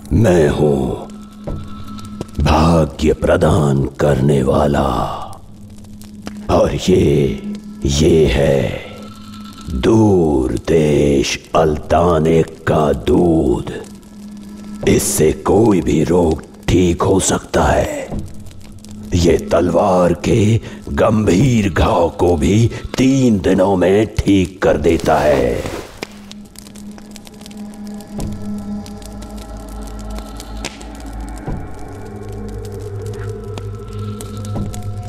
मैं हूं भाग्य प्रदान करने वाला, और ये है दूर देश अल्तानिक का दूध। इससे कोई भी रोग ठीक हो सकता है। ये तलवार के गंभीर घाव को भी 3 दिनों में ठीक कर देता है।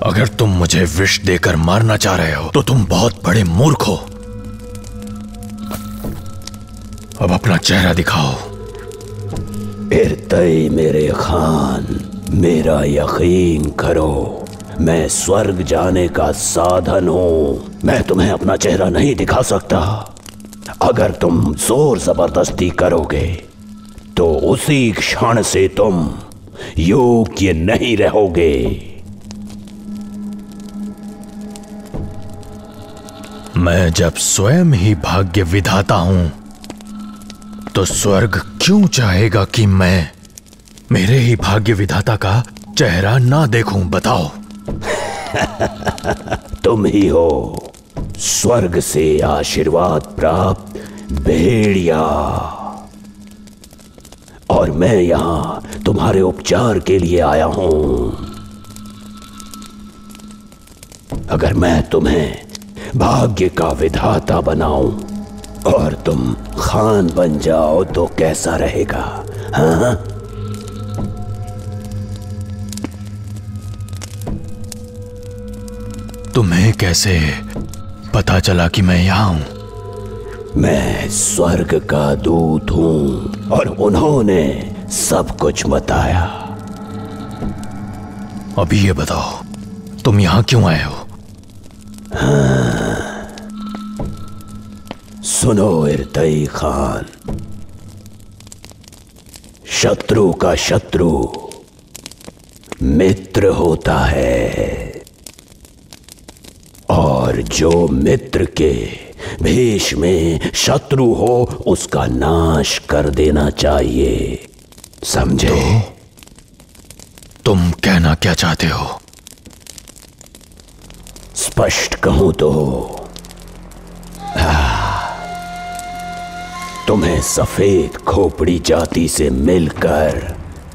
अगर तुम मुझे विष देकर मारना चाह रहे हो तो तुम बहुत बड़े मूर्ख हो। अब अपना चेहरा दिखाओ। इर्तई मेरे खान, मेरा यकीन करो, मैं स्वर्ग जाने का साधन हूं। मैं तुम्हें अपना चेहरा नहीं दिखा सकता। अगर तुम जोर जबरदस्ती करोगे तो उसी क्षण से तुम योग्य नहीं रहोगे। मैं जब स्वयं ही भाग्य विधाता हूं तो स्वर्ग क्यों चाहेगा कि मैं मेरे ही भाग्य विधाता का चेहरा ना देखूं? बताओ। तुम ही हो स्वर्ग से आशीर्वाद प्राप्त भेड़िया, और मैं यहां तुम्हारे उपचार के लिए आया हूं। अगर मैं तुम्हें भाग्य का विधाता बनाऊं और तुम खान बन जाओ तो कैसा रहेगा? हाँ? तुम्हें कैसे पता चला कि मैं यहां हूं? मैं स्वर्ग का दूत हूं और उन्होंने सब कुछ बताया। अभी ये बताओ, तुम यहां क्यों आए हो? हाँ, सुनो इर्तई खान, शत्रु का शत्रु मित्र होता है, और जो मित्र के भेष में शत्रु हो उसका नाश कर देना चाहिए, समझे? तो तुम कहना क्या चाहते हो? स्पष्ट कहूं तो तुम्हें सफेद खोपड़ी जाति से मिलकर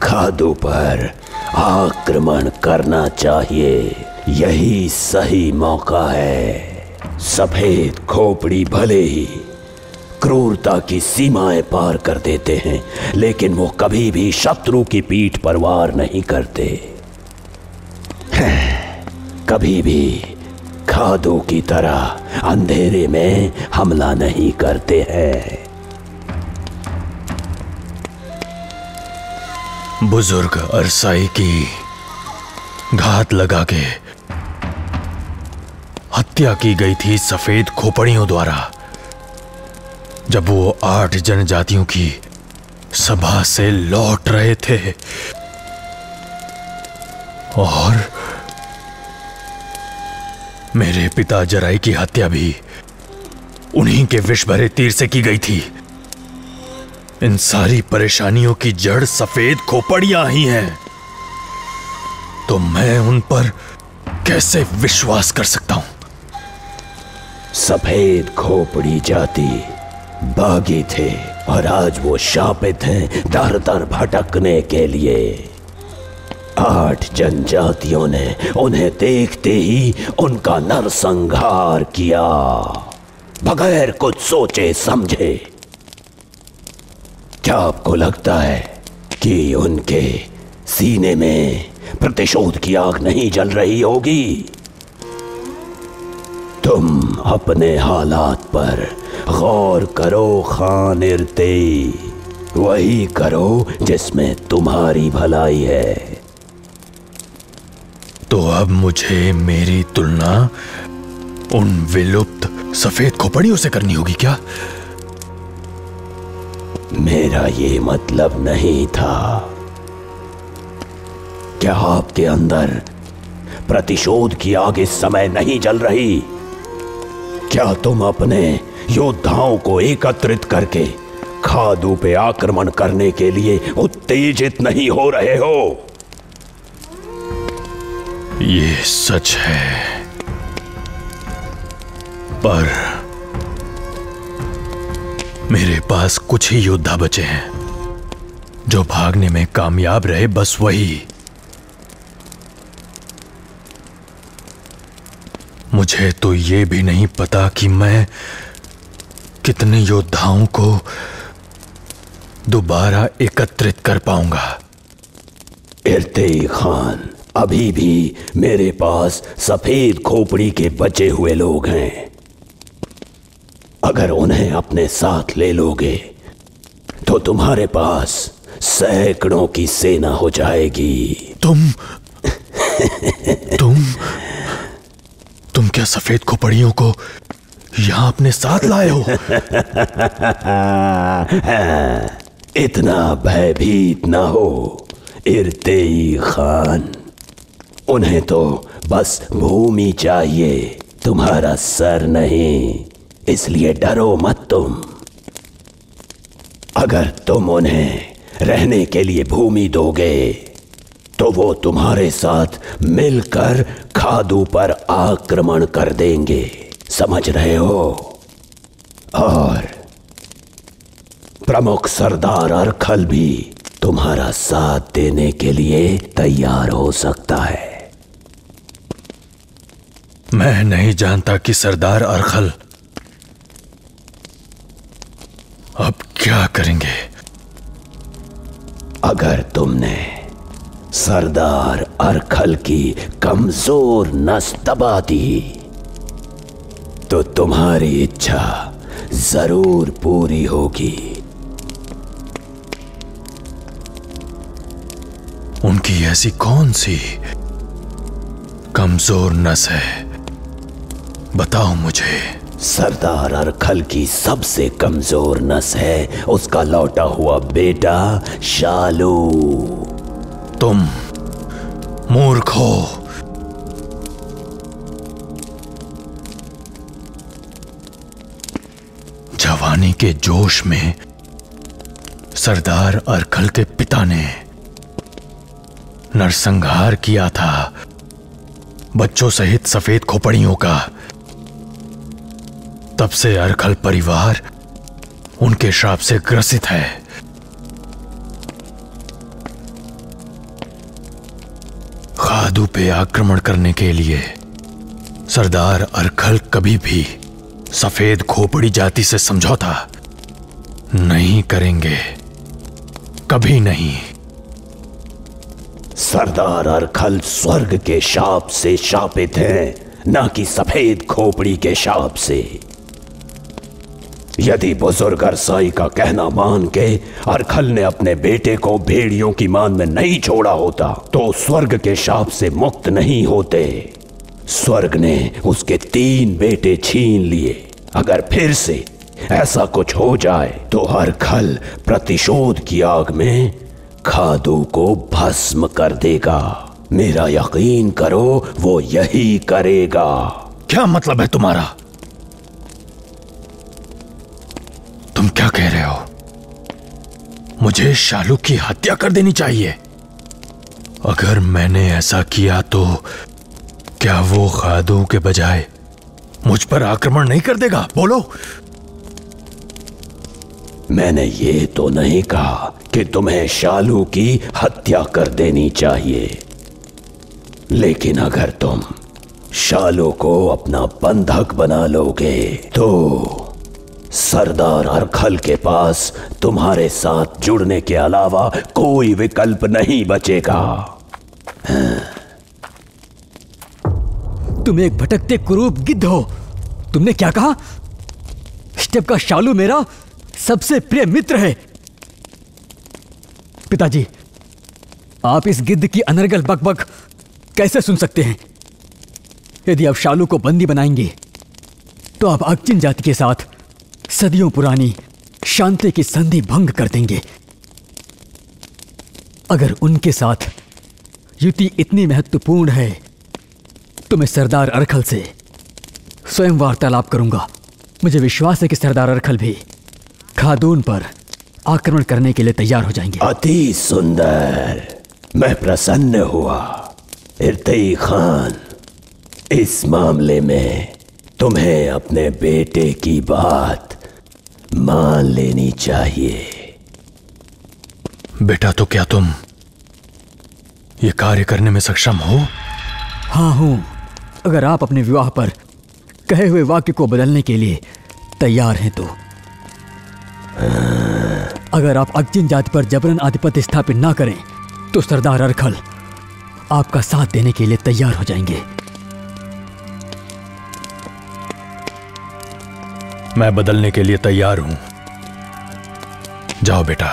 खादू पर आक्रमण करना चाहिए। यही सही मौका है। सफेद खोपड़ी भले ही क्रूरता की सीमाएं पार कर देते हैं, लेकिन वो कभी भी शत्रु की पीठ पर वार नहीं करते। कभी भी खादू की तरह अंधेरे में हमला नहीं करते हैं। बुजुर्ग अरसाई की घात लगा के हत्या की गई थी सफेद खोपड़ियों द्वारा, जब वो 8 जनजातियों की सभा से लौट रहे थे। और मेरे पिता जराई की हत्या भी उन्हीं के विष भरे तीर से की गई थी। इन सारी परेशानियों की जड़ सफेद खोपड़ियां ही हैं। तो मैं उन पर कैसे विश्वास कर सकता हूं? सफेद खोपड़ी जाति बागी थे और आज वो शापित हैं दर दर भटकने के लिए। 8 जनजातियों ने उन्हें देखते ही उनका नरसंहार किया, बगैर कुछ सोचे समझे। क्या आपको लगता है कि उनके सीने में प्रतिशोध की आग नहीं जल रही होगी? तुम अपने हालात पर गौर करो खान इर्तई, वही करो जिसमें तुम्हारी भलाई है। तो अब मुझे मेरी तुलना उन विलुप्त सफेद खोपड़ियों से करनी होगी क्या? मेरा ये मतलब नहीं था। क्या आपके अंदर प्रतिशोध की आग इस समय नहीं जल रही? क्या तुम अपने योद्धाओं को एकत्रित करके खादू पे आक्रमण करने के लिए उत्तेजित नहीं हो रहे हो? ये सच है, पर मेरे पास कुछ ही योद्धा बचे हैं जो भागने में कामयाब रहे, बस वही। मुझे तो ये भी नहीं पता कि मैं कितने योद्धाओं को दोबारा एकत्रित कर पाऊंगा। इर्तेई खान, अभी भी मेरे पास सफेद खोपड़ी के बचे हुए लोग हैं। अगर उन्हें अपने साथ ले लोगे तो तुम्हारे पास सैकड़ों की सेना हो जाएगी। तुम क्या सफेद खोपड़ियों को यहां अपने साथ लाए हो? इतना भयभीत ना हो इर्तेई खान। उन्हें तो बस भूमि चाहिए, तुम्हारा सर नहीं। इसलिए डरो मत तुम। अगर तुम उन्हें रहने के लिए भूमि दोगे तो वो तुम्हारे साथ मिलकर खादू पर आक्रमण कर देंगे, समझ रहे हो? और प्रमुख सरदार अरखल भी तुम्हारा साथ देने के लिए तैयार हो सकता है। मैं नहीं जानता कि सरदार अरखल अब क्या करेंगे। अगर तुमने सरदार अरखल की कमजोर नस दबा दी तो तुम्हारी इच्छा जरूर पूरी होगी। उनकी ऐसी कौन सी कमजोर नस है, बताओ मुझे। सरदार अरखल की सबसे कमजोर नस है उसका लौटा हुआ बेटा शालू। तुम मूर्ख हो। जवानी के जोश में सरदार अरखल के पिता ने नरसंहार किया था बच्चों सहित सफेद खोपड़ियों का। तब से अरखल परिवार उनके श्राप से ग्रसित है। खादू पे आक्रमण करने के लिए सरदार अरखल कभी भी सफेद खोपड़ी जाति से समझौता नहीं करेंगे, कभी नहीं। सरदार अरखल स्वर्ग के शाप से शापित हैं, ना कि सफेद खोपड़ी के शाप से। यदि बुजुर्ग अरसाई का कहना मान के अरखल ने अपने बेटे को भेड़ियों की मान में नहीं छोड़ा होता तो स्वर्ग के शाप से मुक्त नहीं होते। स्वर्ग ने उसके 3 बेटे छीन लिए। अगर फिर से ऐसा कुछ हो जाए तो अरखल प्रतिशोध की आग में खादू को भस्म कर देगा। मेरा यकीन करो, वो यही करेगा। क्या मतलब है तुम्हारा? तुम क्या कह रहे हो? मुझे शालू की हत्या कर देनी चाहिए? अगर मैंने ऐसा किया तो क्या वो खादू के बजाय मुझ पर आक्रमण नहीं कर देगा? बोलो। मैंने ये तो नहीं कहा कि तुम्हें शालू की हत्या कर देनी चाहिए, लेकिन अगर तुम शालू को अपना बंधक बना लोगे तो सरदार अरखल के पास तुम्हारे साथ जुड़ने के अलावा कोई विकल्प नहीं बचेगा। तुम एक भटकते कुरूप गिद्ध हो। तुमने क्या कहा? स्टेप का शालू मेरा सबसे प्रिय मित्र है। पिताजी, आप इस गिद्ध की अनर्गल बकबक कैसे सुन सकते हैं? यदि आप शालू को बंदी बनाएंगे तो आप अगचिन जाति के साथ सदियों पुरानी शांति की संधि भंग कर देंगे। अगर उनके साथ युति इतनी महत्वपूर्ण है तो मैं सरदार अरखल से स्वयं वार्तालाप करूंगा। मुझे विश्वास है कि सरदार अरखल भी खादून पर आक्रमण करने के लिए तैयार हो जाएंगे। अति सुंदर, मैं प्रसन्न हुआ। इर्तई खान, इस मामले में तुम्हें अपने बेटे की बात मान लेनी चाहिए। बेटा, तो क्या तुम ये कार्य करने में सक्षम हो? हाँ हूं, अगर आप अपने विवाह पर कहे हुए वाक्य को बदलने के लिए तैयार हैं तो। अगर आप अक्जिन जाति पर जबरन आधिपत्य स्थापित ना करें तो सरदार अरखल आपका साथ देने के लिए तैयार हो जाएंगे। मैं बदलने के लिए तैयार हूं। जाओ बेटा।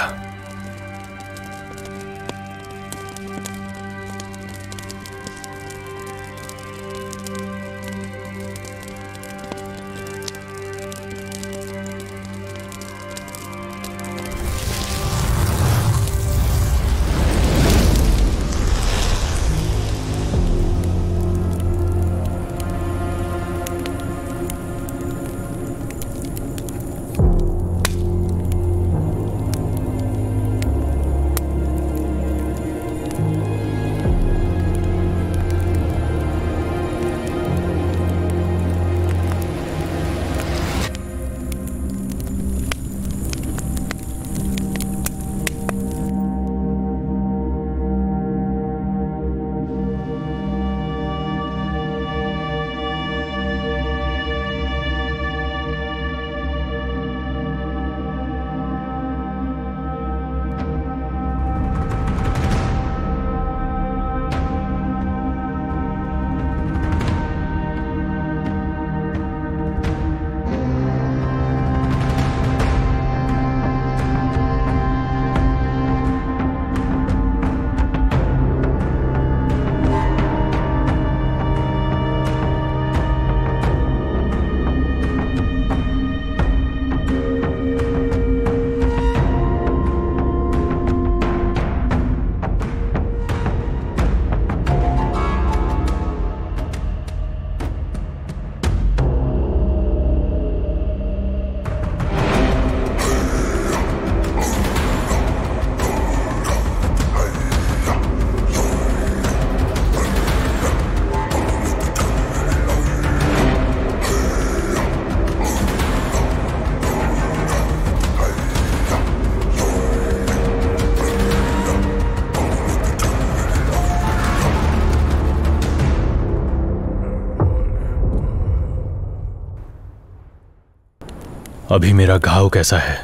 अभी मेरा घाव कैसा है?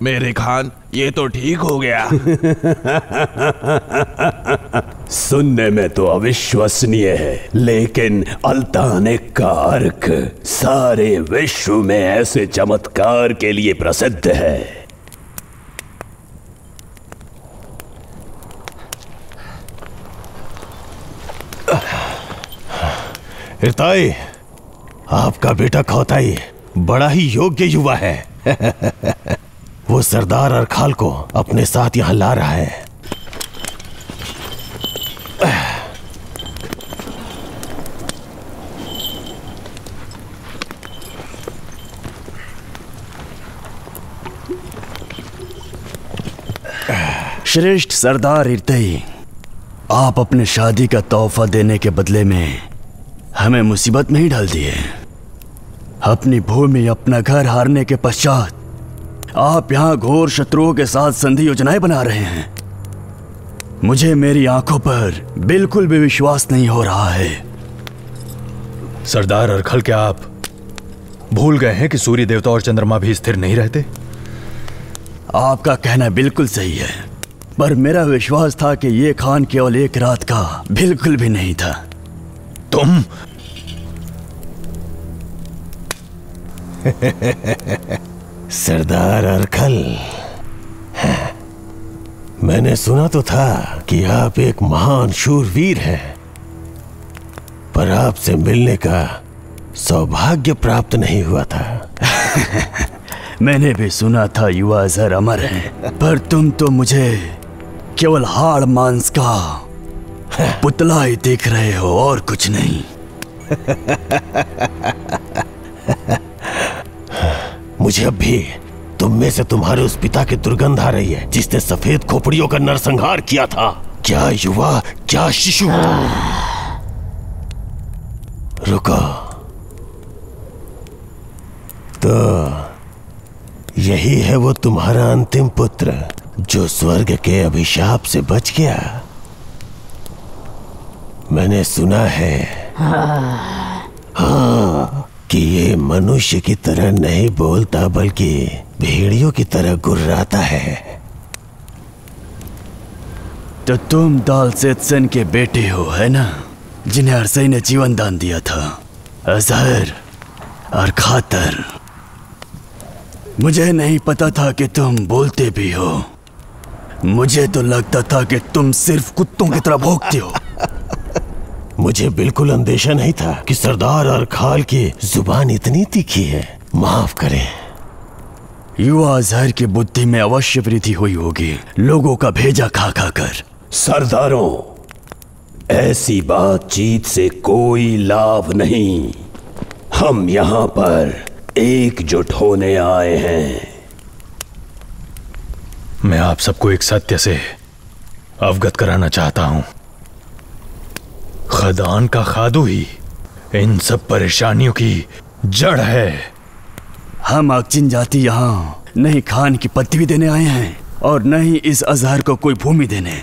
मेरे खान, ये तो ठीक हो गया। सुनने में तो अविश्वसनीय है, लेकिन अल्तानिक का अर्क सारे विश्व में ऐसे चमत्कार के लिए प्रसिद्ध है। इर्ताई, आपका बेटा खौताई बड़ा ही योग्य युवा है। वो सरदार अरखाल को अपने साथ यहां ला रहा है। श्रेष्ठ सरदार इर्तई, आप अपने शादी का तोहफा देने के बदले में हमें मुसीबत में ही डाल दिए। अपनी भूमि, अपना घर हारने के पश्चात आप यहाँ घोर शत्रुओं के साथ संधि योजनाएं बना रहे हैं। मुझे मेरी आंखों पर बिल्कुल भी विश्वास नहीं हो रहा है। सरदार अरखल, क्या आप भूल गए हैं कि सूर्य देवता और चंद्रमा भी स्थिर नहीं रहते? आपका कहना बिल्कुल सही है, पर मेरा विश्वास था कि ये खान केवल एक रात का बिल्कुल भी नहीं था। तुम सरदार अरखल, मैंने सुना तो था कि आप एक महान शूरवीर हैं, पर आपसे मिलने का सौभाग्य प्राप्त नहीं हुआ था। मैंने भी सुना था युवा अजहर अमर है, पर तुम तो मुझे केवल हाड़ मांस का पुतला ही देख रहे हो और कुछ नहीं। मुझे अब भी तुम में से तुम्हारे उस पिता की दुर्गंध आ रही है जिसने सफेद खोपड़ियों का नरसंहार किया था। क्या युवा, क्या शिशु। रुको, तो यही है वो तुम्हारा अंतिम पुत्र जो स्वर्ग के अभिशाप से बच गया। मैंने सुना है हाँ कि ये मनुष्य की तरह नहीं बोलता बल्कि भेड़ियों की तरह गुर्राता है। तो तुम दालसेत्सन के बेटे हो, है ना, जिन्हें अरसई ने जीवन दान दिया था, अजहर और खातर। मुझे नहीं पता था कि तुम बोलते भी हो। मुझे तो लगता था कि तुम सिर्फ कुत्तों की तरह भौंकते हो। मुझे बिल्कुल अंदेशा नहीं था कि सरदार और खाल की जुबान इतनी तीखी है। माफ करें। युवा अजहर की बुद्धि में अवश्य वृद्धि हुई होगी, लोगों का भेजा खा खा कर। सरदारों, ऐसी बातचीत से कोई लाभ नहीं। हम यहाँ पर एकजुट होने आए हैं। मैं आप सबको एक सत्य से अवगत कराना चाहता हूं। खदान का खादू ही इन सब परेशानियों की जड़ है। हम अक्चिन जाति यहाँ न ही खान की पदवी देने आए हैं और न ही इस अजहर को कोई भूमि देने,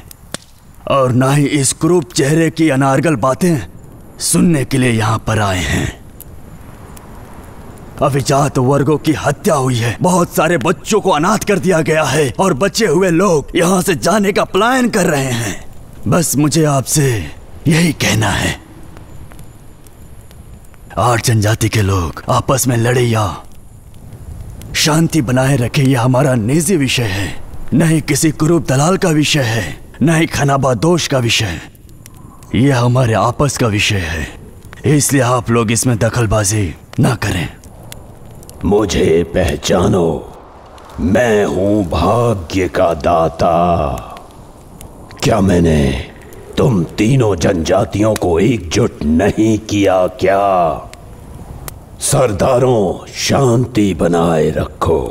और न ही इस क्रूप चेहरे की अनारगल बातें सुनने के लिए यहाँ पर आए हैं। अभिजात वर्गों की हत्या हुई है, बहुत सारे बच्चों को अनाथ कर दिया गया है और बचे हुए लोग यहाँ से जाने का पलायन कर रहे हैं। बस मुझे आपसे यही कहना है, 8 जनजाति के लोग आपस में लड़े या शांति बनाए रखे, यह हमारा निजी विषय है, न ही किसी कुरूप दलाल का विषय है, न ही खनाबादोश का विषय। यह हमारे आपस का विषय है, इसलिए आप लोग इसमें दखलबाजी ना करें। मुझे पहचानो, मैं हूं भाग्य का दाता। क्या मैंने तुम तीनों जनजातियों को एकजुट नहीं किया क्या? सरदारों, शांति बनाए रखो।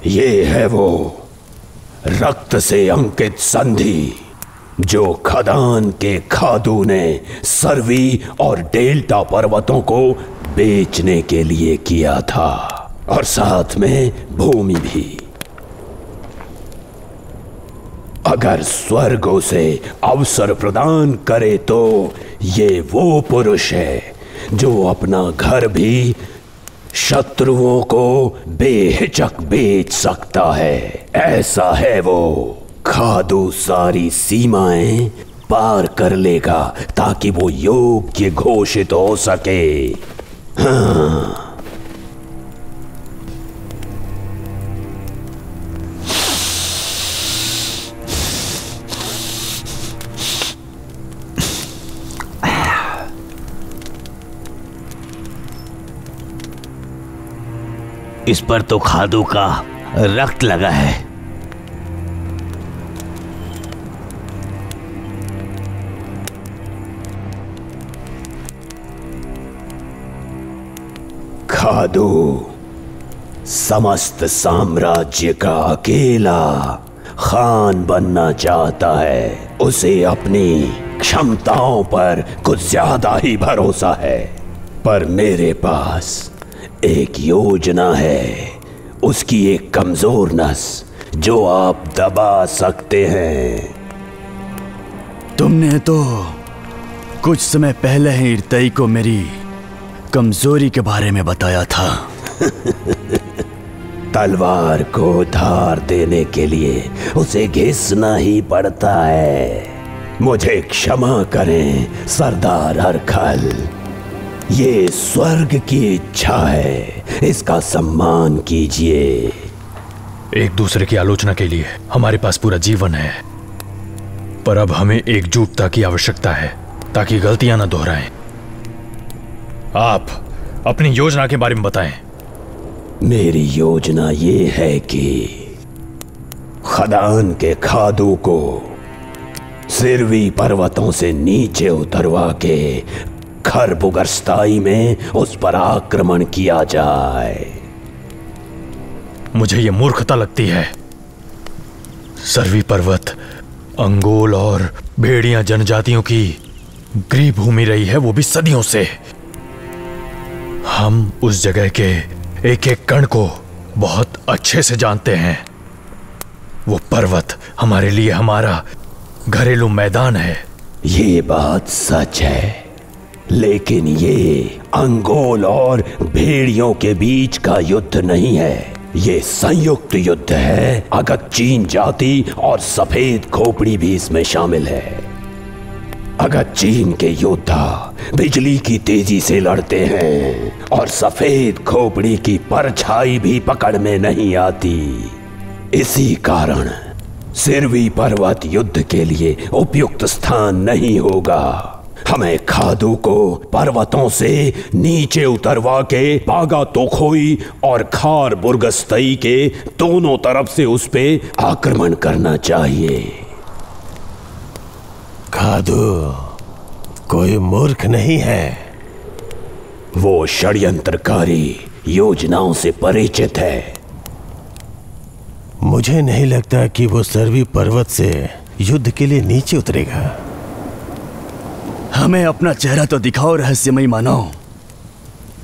ये है वो रक्त से अंकित संधि जो खदान के खादू ने सर्वी और डेल्टा पर्वतों को बेचने के लिए किया था, और साथ में भूमि भी। अगर स्वर्ग उसे अवसर प्रदान करे तो ये वो पुरुष है जो अपना घर भी शत्रुओं को बेहिचक बेच सकता है। ऐसा है वो। खादू सारी सीमाएं पार कर लेगा ताकि वो योग्य घोषित हो सके। हाँ। इस पर तो खादू का रक्त लगा है। खादू समस्त साम्राज्य का अकेला खान बनना चाहता है। उसे अपनी क्षमताओं पर कुछ ज्यादा ही भरोसा है, पर मेरे पास एक योजना है, उसकी एक कमजोर नस जो आप दबा सकते हैं। तुमने तो कुछ समय पहले ही इर्तई को मेरी कमजोरी के बारे में बताया था। तलवार को धार देने के लिए उसे घिसना ही पड़ता है। मुझे क्षमा करें सरदार अरखल, ये स्वर्ग की इच्छा है, इसका सम्मान कीजिए। एक दूसरे की आलोचना के लिए हमारे पास पूरा जीवन है, पर अब हमें एकजुटता की आवश्यकता है ताकि गलतियां न दोहराएं। आप अपनी योजना के बारे में बताएं। मेरी योजना ये है कि खदान के खादू को सिरवी पर्वतों से नीचे उतरवा के खरबुगस्ताई में उस पर आक्रमण किया जाए। मुझे ये मूर्खता लगती है। सरवी पर्वत अंगोल और भेड़िया जनजातियों की गृह भूमि रही है, वो भी सदियों से। हम उस जगह के एक एक कण को बहुत अच्छे से जानते हैं। वो पर्वत हमारे लिए हमारा घरेलू मैदान है। ये बात सच है, लेकिन ये अंगोल और भेड़ियों के बीच का युद्ध नहीं है। ये संयुक्त युद्ध है। अगर चीन जाति और सफेद खोपड़ी भी इसमें शामिल है। अगर चीन के योद्धा बिजली की तेजी से लड़ते हैं और सफेद खोपड़ी की परछाई भी पकड़ में नहीं आती। इसी कारण सिरवी पर्वत युद्ध के लिए उपयुक्त स्थान नहीं होगा। हमें खादू को पर्वतों से नीचे उतरवा के बागा तोखोई और खार बुर्गस्तई के दोनों तरफ से उस पे आक्रमण करना चाहिए। खादू कोई मूर्ख नहीं है। वो षड्यंत्रकारी योजनाओं से परिचित है। मुझे नहीं लगता कि वो सरवी पर्वत से युद्ध के लिए नीचे उतरेगा। हमें अपना चेहरा तो दिखाओ रहस्यमयी मानव।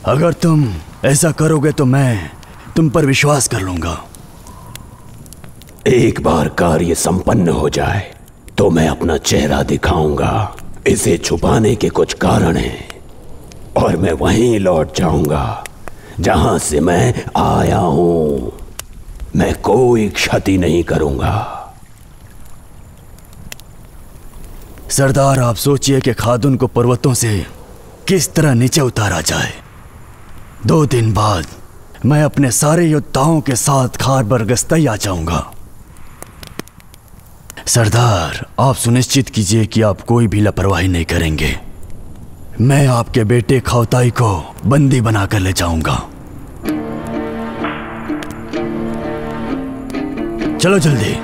अगर तुम ऐसा करोगे तो मैं तुम पर विश्वास कर लूंगा। एक बार कार्य संपन्न हो जाए तो मैं अपना चेहरा दिखाऊंगा। इसे छुपाने के कुछ कारण हैं और मैं वहीं लौट जाऊंगा जहां से मैं आया हूं। मैं कोई क्षति नहीं करूंगा। सरदार, आप सोचिए कि खादून को पर्वतों से किस तरह नीचे उतारा जाए। 2 दिन बाद मैं अपने सारे योद्धाओं के साथ खार बुर्गस्तई आ जाऊंगा। सरदार, आप सुनिश्चित कीजिए कि आप कोई भी लापरवाही नहीं करेंगे। मैं आपके बेटे खौताई को बंदी बनाकर ले जाऊंगा। चलो जल्दी।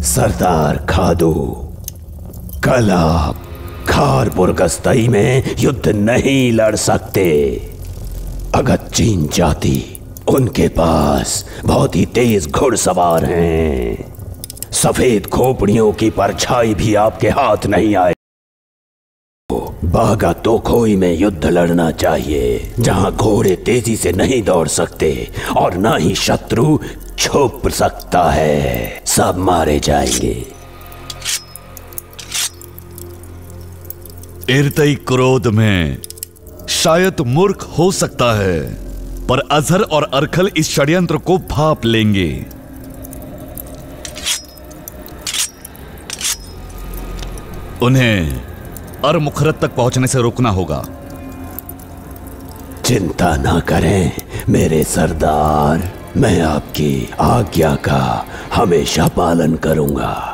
सरदार खादू, कल आप खार बुर्गस्तई में युद्ध नहीं लड़ सकते। अगर चीन जाति, उनके पास बहुत ही तेज घुड़सवार हैं। सफेद खोपड़ियों की परछाई भी आपके हाथ नहीं आए। बागा तोखोई में युद्ध लड़ना चाहिए, जहां घोड़े तेजी से नहीं दौड़ सकते और ना ही शत्रु छुप सकता है। सब मारे जाएंगे। इर्तई क्रोध में शायद मूर्ख हो सकता है, पर अजहर और अरखल इस षड्यंत्र को भांप लेंगे। उन्हें अरमुखरत तक पहुंचने से रोकना होगा। चिंता ना करें मेरे सरदार, मैं आपकी आज्ञा का हमेशा पालन करूंगा।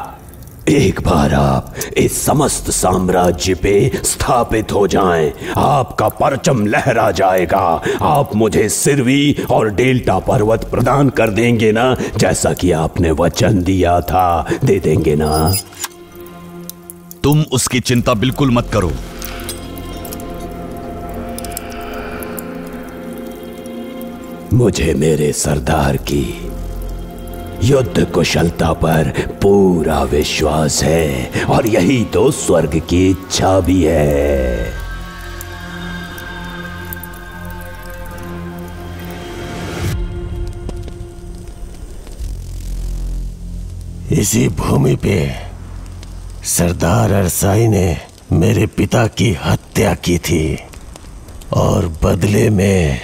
एक बार आप इस समस्त साम्राज्य पे स्थापित हो जाएं, आपका परचम लहरा जाएगा। आप मुझे सिरवी और डेल्टा पर्वत प्रदान कर देंगे ना, जैसा कि आपने वचन दिया था। दे देंगे ना? तुम उसकी चिंता बिल्कुल मत करो। मुझे मेरे सरदार की युद्ध कुशलता पर पूरा विश्वास है और यही तो स्वर्ग की इच्छा भी है। इसी भूमि पे सरदार अरसाई ने मेरे पिता की हत्या की थी और बदले में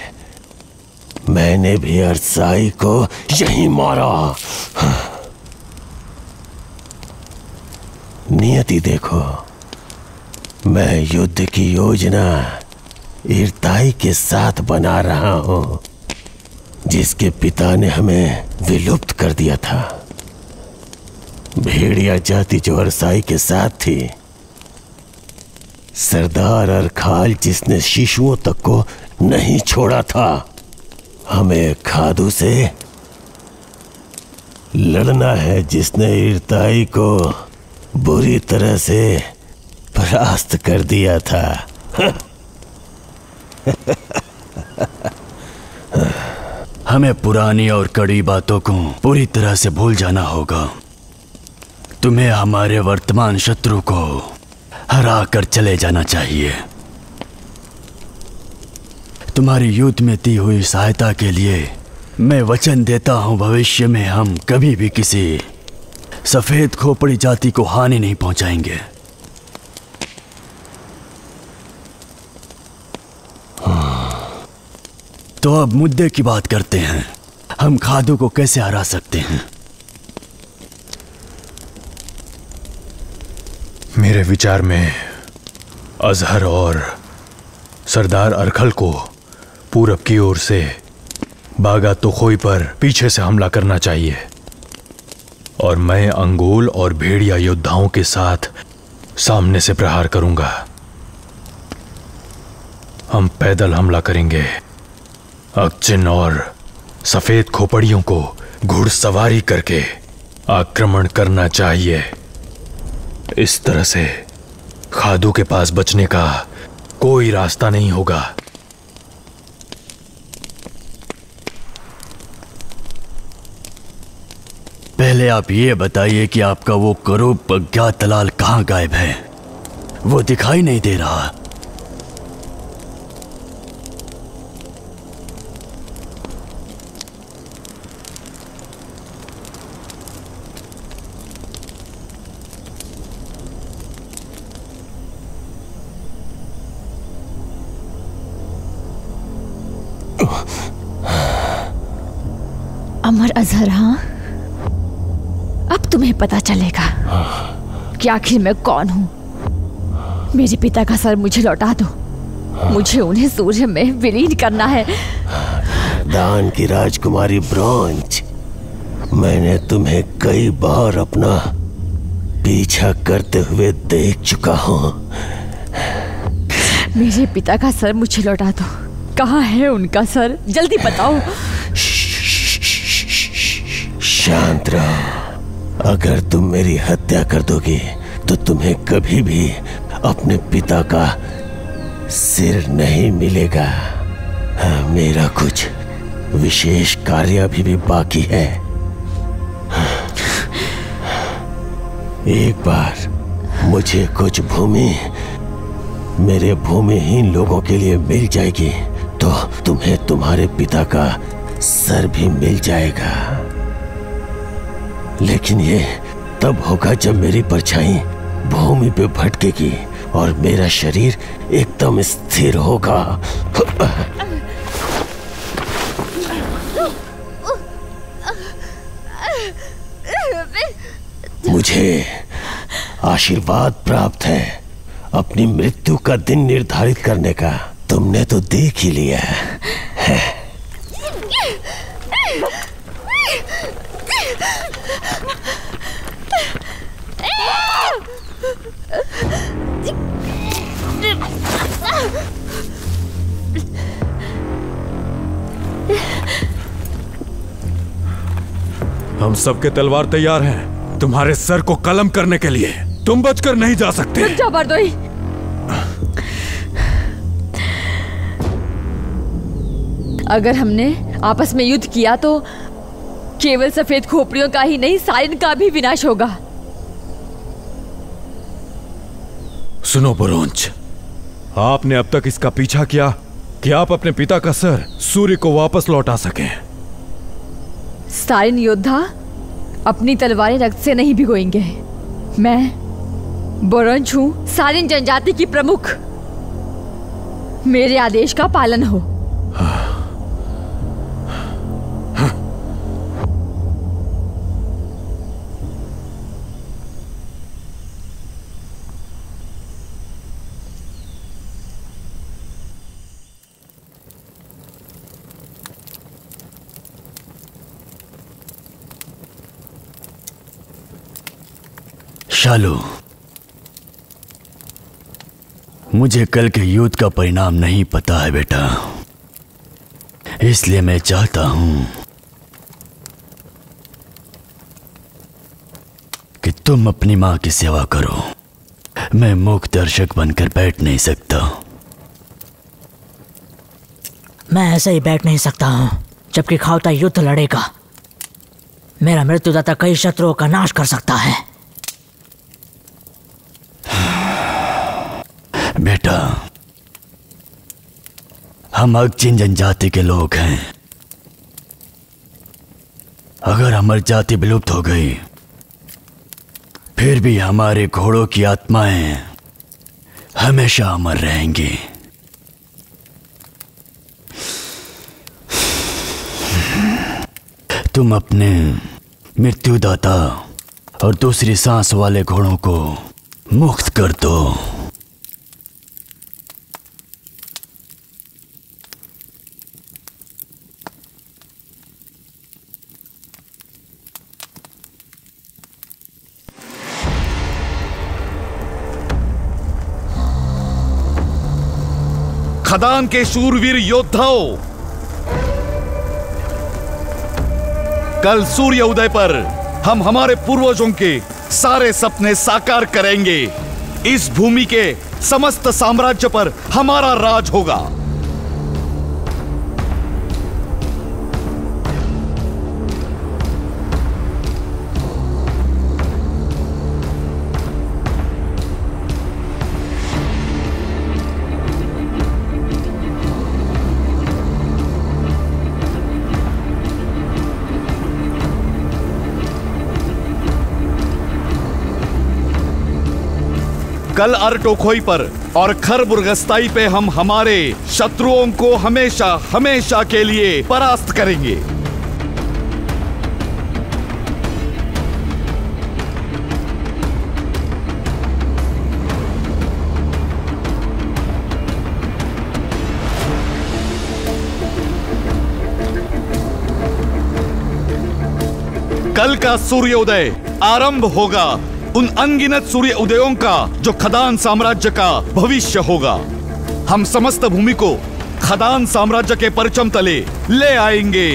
मैंने भी अरसाई को यहीं मारा। नियति देखो, मैं युद्ध की योजना ईर्ताई के साथ बना रहा हूं, जिसके पिता ने हमें विलुप्त कर दिया था। भेड़िया जाति जो अरसाई के साथ थी, सरदार अरखाल जिसने शिशुओं तक को नहीं छोड़ा था। हमें खादू से लड़ना है, जिसने ईर्ताई को बुरी तरह से परास्त कर दिया था। हमें पुरानी और कड़ी बातों को पूरी तरह से भूल जाना होगा। तुम्हें हमारे वर्तमान शत्रु को हरा कर चले जाना चाहिए। तुम्हारी युद्ध में दी हुई सहायता के लिए मैं वचन देता हूं, भविष्य में हम कभी भी किसी सफेद खोपड़ी जाति को हानि नहीं पहुंचाएंगे। तो अब मुद्दे की बात करते हैं। हम खादू को कैसे हरा सकते हैं? मेरे विचार में अजहर और सरदार अरखल को पूरब की ओर से बागा तोखोई पर पीछे से हमला करना चाहिए, और मैं अंगोल और भेड़िया योद्धाओं के साथ सामने से प्रहार करूंगा। हम पैदल हमला करेंगे। अक्चिन और सफेद खोपड़ियों को घुड़सवारी करके आक्रमण करना चाहिए। इस तरह से खादू के पास बचने का कोई रास्ता नहीं होगा। पहले आप ये बताइए कि आपका वो करूब अज्ञात दलाल कहाँ गायब है? वो दिखाई नहीं दे रहा। अमर अजहर, हाँ, अब तुम्हें पता चलेगा कि आखिर मैं कौन हूँ। मेरे पिता का सर मुझे लौटा दो। मुझे उन्हें सूर्य में विलीन करना है। दान की राजकुमारी ब्रॉन्ज, मैंने तुम्हें कई बार अपना पीछा करते हुए देख चुका हूँ। मेरे पिता का सर मुझे लौटा दो। कहाँ है उनका सर? जल्दी बताओ। शांत रहो। अगर तुम मेरी हत्या कर दोगे तो तुम्हें कभी भी अपने पिता का सिर नहीं मिलेगा। मेरा कुछ विशेष कार्य अभी भी बाकी है। एक बार मुझे कुछ भूमि मेरे भूमिहीन लोगों के लिए मिल जाएगी तो तुम्हें तुम्हारे पिता का सर भी मिल जाएगा। लेकिन ये तब होगा जब मेरी परछाई भूमि पे भटकेगी और मेरा शरीर एकदम स्थिर होगा। मुझे आशीर्वाद प्राप्त है अपनी मृत्यु का दिन निर्धारित करने का। तुमने तो देख ही लिया है। हम सबके तलवार तैयार हैं तुम्हारे सर को कलम करने के लिए। तुम बचकर नहीं जा सकते। रुक जाओ बरदोई। अगर हमने आपस में युद्ध किया तो केवल सफेद खोपड़ियों का ही नहीं, सारिन का भी विनाश होगा। सुनो ब्रोंज, आपने अब तक इसका पीछा किया कि आप अपने पिता का सर सूर्य को वापस लौटा सकें। सारिन योद्धा अपनी तलवारें रक्त से नहीं भिगोएंगे। मैं बोरंज हूं, सारिन जनजाति की प्रमुख। मेरे आदेश का पालन हो। शालू, मुझे कल के युद्ध का परिणाम नहीं पता है बेटा, इसलिए मैं चाहता हूं कि तुम अपनी मां की सेवा करो। मैं मूक दर्शक बनकर बैठ नहीं सकता। मैं ऐसे ही बैठ नहीं सकता हूं जबकि खावता युद्ध लड़ेगा। मेरा मृत्युदाता कई शत्रुओं का नाश कर सकता है। बेटा, हम अगचिन जनजाति के लोग हैं। अगर हमारी जाति विलुप्त हो गई, फिर भी हमारे घोड़ों की आत्माएं हमेशा अमर रहेंगी। तुम अपने मृत्युदाता और दूसरी सांस वाले घोड़ों को मुक्त कर दो। खदान के शूरवीर योद्धाओं, कल सूर्य उदय पर हम हमारे पूर्वजों के सारे सपने साकार करेंगे। इस भूमि के समस्त साम्राज्य पर हमारा राज होगा। कल अरटोखोई पर और खरबुर्गस्ताई पे हम हमारे शत्रुओं को हमेशा हमेशा के लिए परास्त करेंगे। कल का सूर्योदय आरंभ होगा उन अनगिनत सूर्य उदयों का जो खदान साम्राज्य का भविष्य होगा। हम समस्त भूमि को खदान साम्राज्य के परचम तले ले आएंगे।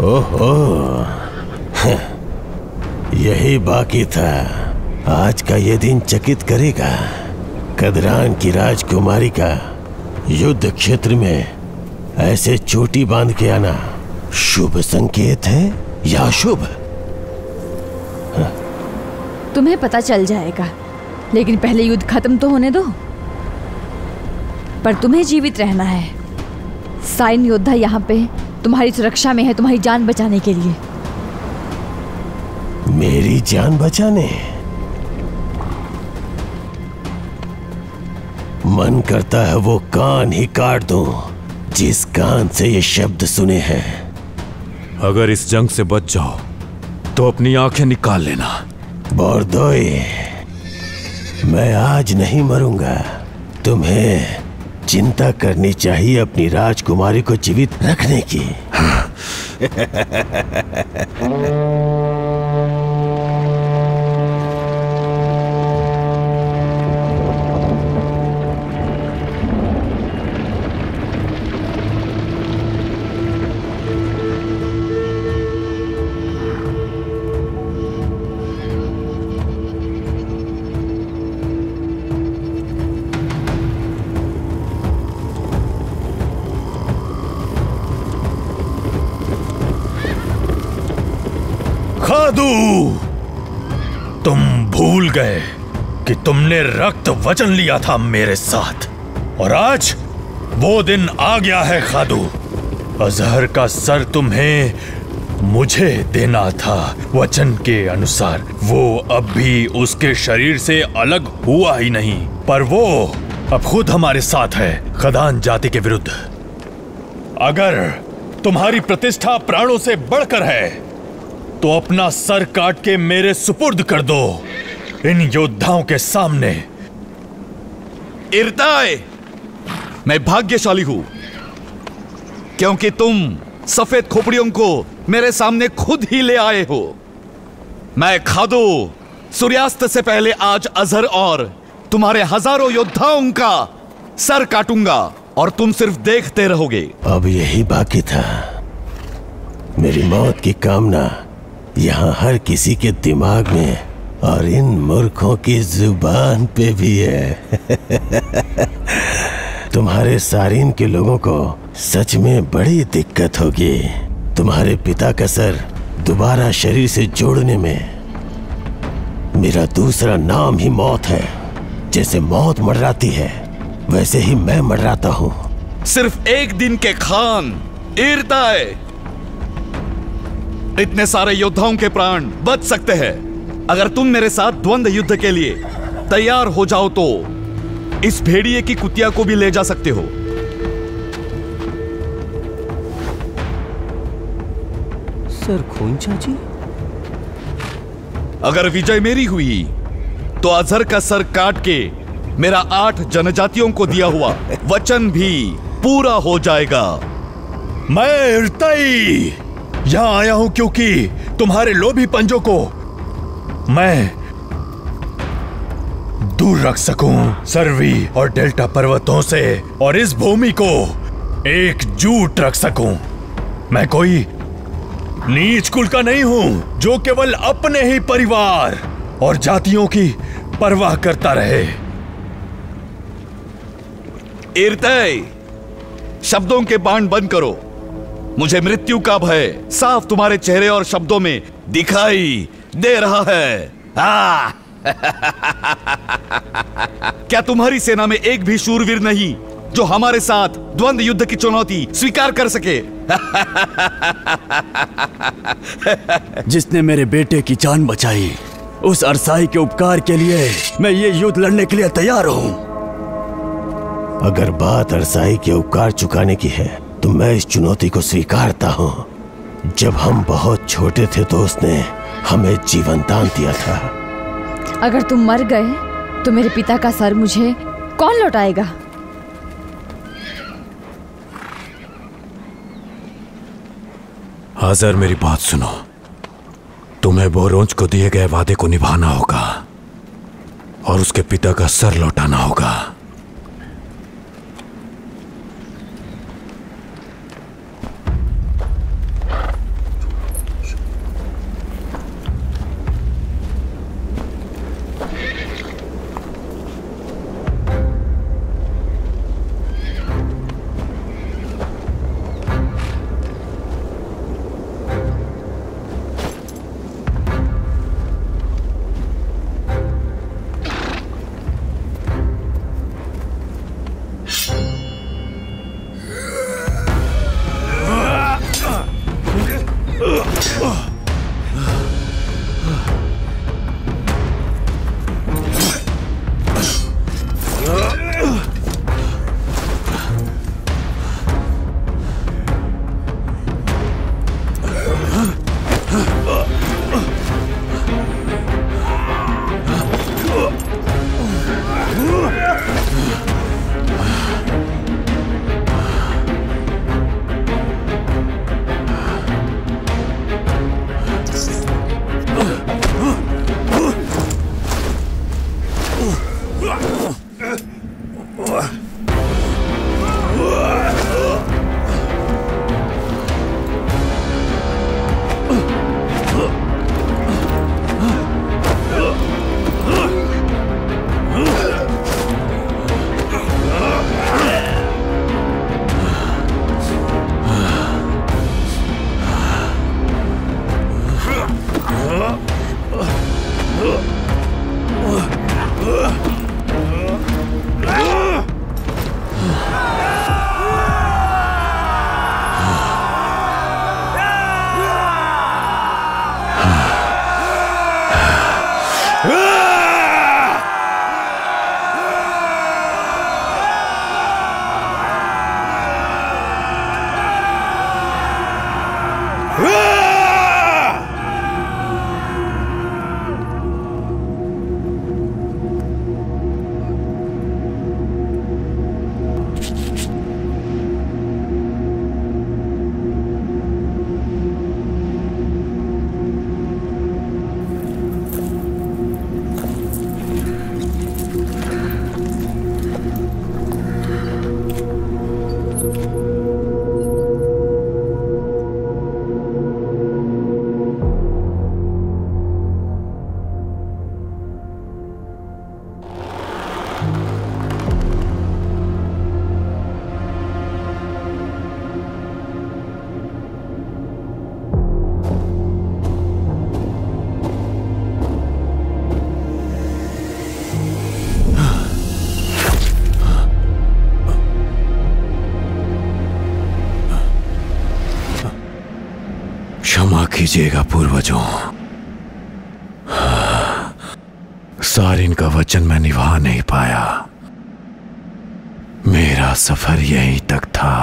ओहो, यही बाकी था। आज का ये दिन चकित करेगा। कदरान की राजकुमारी का युद्ध क्षेत्र में ऐसे चोटी बांध के आना शुभ संकेत है या अशुभ? तुम्हें पता चल जाएगा, लेकिन पहले युद्ध खत्म तो होने दो। पर तुम्हें जीवित रहना है। साइन योद्धा यहाँ पे तुम्हारी सुरक्षा में है, तुम्हारी जान बचाने के लिए। मेरी जान बचाने? मन करता है वो कान ही काट दूं जिस कान से ये शब्द सुने हैं। अगर इस जंग से बच जाओ तो अपनी आंखें निकाल लेना। बोरदोई, मैं आज नहीं मरूंगा। तुम्हें चिंता करनी चाहिए अपनी राजकुमारी को जीवित रखने की। खादू, तुम भूल गए कि तुमने रक्त वचन लिया था मेरे साथ, और आज वो दिन आ गया है खादू। अजहर का सर तुम्हें मुझे देना था वचन के अनुसार। वो अब भी उसके शरीर से अलग हुआ ही नहीं, पर वो अब खुद हमारे साथ है खदान जाति के विरुद्ध। अगर तुम्हारी प्रतिष्ठा प्राणों से बढ़कर है तो अपना सर काट के मेरे सुपुर्द कर दो इन योद्धाओं के सामने। इर्ताय, मैं भाग्यशाली हूं क्योंकि तुम सफेद खोपड़ियों को मेरे सामने खुद ही ले आए हो। मैं खादू सूर्यास्त से पहले आज अजहर और तुम्हारे हजारों योद्धाओं का सर काटूंगा और तुम सिर्फ देखते रहोगे। अब यही बाकी था। मेरी मौत की कामना यहाँ हर किसी के दिमाग में और इन मूर्खों की जुबान पे भी है। तुम्हारे सारीन के लोगों को सच में बड़ी दिक्कत होगी। तुम्हारे पिता का सर दोबारा शरीर से जोड़ने में मेरा दूसरा नाम ही मौत है। जैसे मौत मर्राती है वैसे ही मैं मर्राता हूं। सिर्फ एक दिन के खान इर्ताय, इतने सारे योद्धाओं के प्राण बच सकते हैं। अगर तुम मेरे साथ द्वंद्व युद्ध के लिए तैयार हो जाओ तो इस भेड़िए की कुतिया को भी ले जा सकते हो। सर खून चाची, अगर विजय मेरी हुई तो अजहर का सर काट के मेरा 8 जनजातियों को दिया हुआ वचन भी पूरा हो जाएगा। मैं इर्ताई यहां आया हूं क्योंकि तुम्हारे लोभी पंजों को मैं दूर रख सकूं सर्वी और डेल्टा पर्वतों से, और इस भूमि को एकजुट रख सकूं। मैं कोई नीच कुल का नहीं हूं जो केवल अपने ही परिवार और जातियों की परवाह करता रहे। इर्ताई, शब्दों के बाण बंद करो। मुझे मृत्यु का भय साफ तुम्हारे चेहरे और शब्दों में दिखाई दे रहा है। क्या तुम्हारी सेना में एक भी शूरवीर नहीं जो हमारे साथ द्वंद्व युद्ध की चुनौती स्वीकार कर सके? जिसने मेरे बेटे की जान बचाई उस अरसाई के उपकार के लिए मैं ये युद्ध लड़ने के लिए तैयार हूं। अगर बात अरसाई के उपकार चुकाने की है तो मैं इस चुनौती को स्वीकारता हूं। जब हम बहुत छोटे थे तो उसने हमें जीवन दान दिया था। अगर तुम मर गए तो मेरे पिता का सर मुझे कौन लौटाएगा? हाजर, मेरी बात सुनो। तुम्हें बोरोंज को दिए गए वादे को निभाना होगा और उसके पिता का सर लौटाना होगा। क्षमा कीजिएगा पूर्वजों, सारिन का वचन मैं निभा नहीं पाया। मेरा सफर यहीं तक था।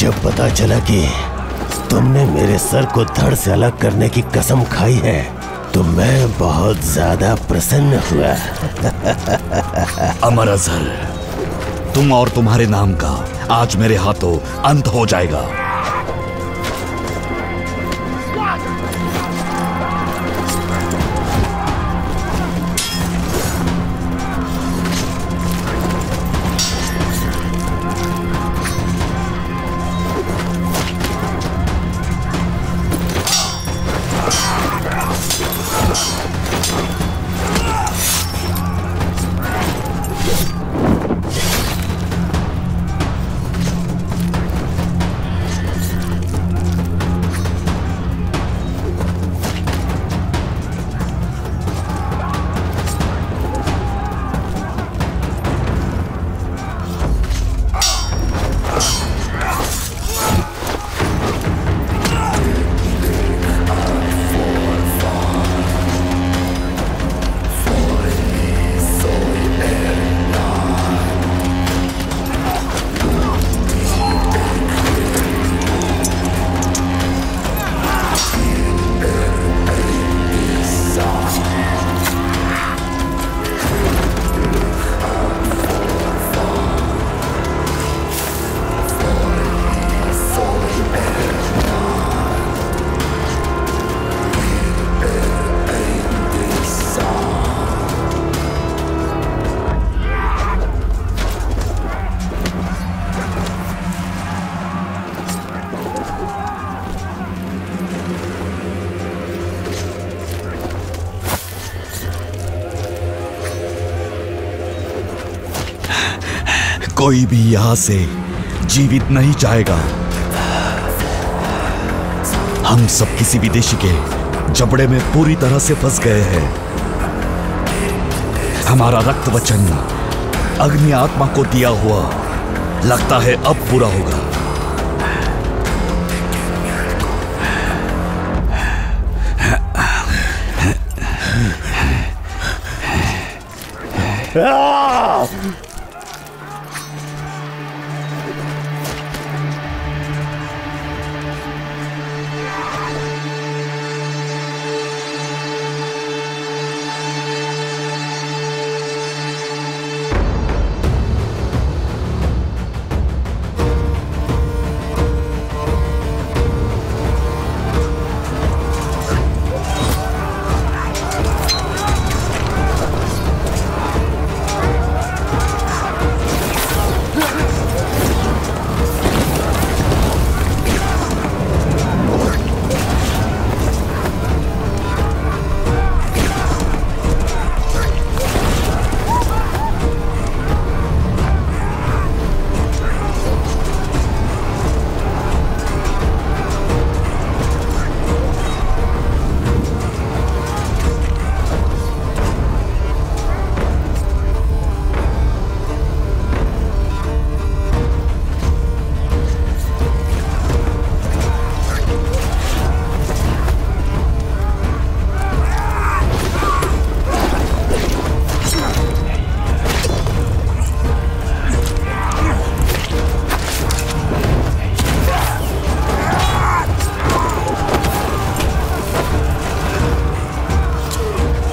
जब पता चला कि तुमने मेरे सर को धड़ से अलग करने की कसम खाई है तो मैं बहुत ज्यादा प्रसन्न हुआ। अमर अजहर, तुम और तुम्हारे नाम का आज मेरे हाथों अंत हो जाएगा। कोई भी यहां से जीवित नहीं जाएगा। हम सब किसी विदेशी के जबड़े में पूरी तरह से फंस गए हैं। हमारा रक्त वचन अग्नि आत्मा को दिया हुआ लगता है अब पूरा होगा।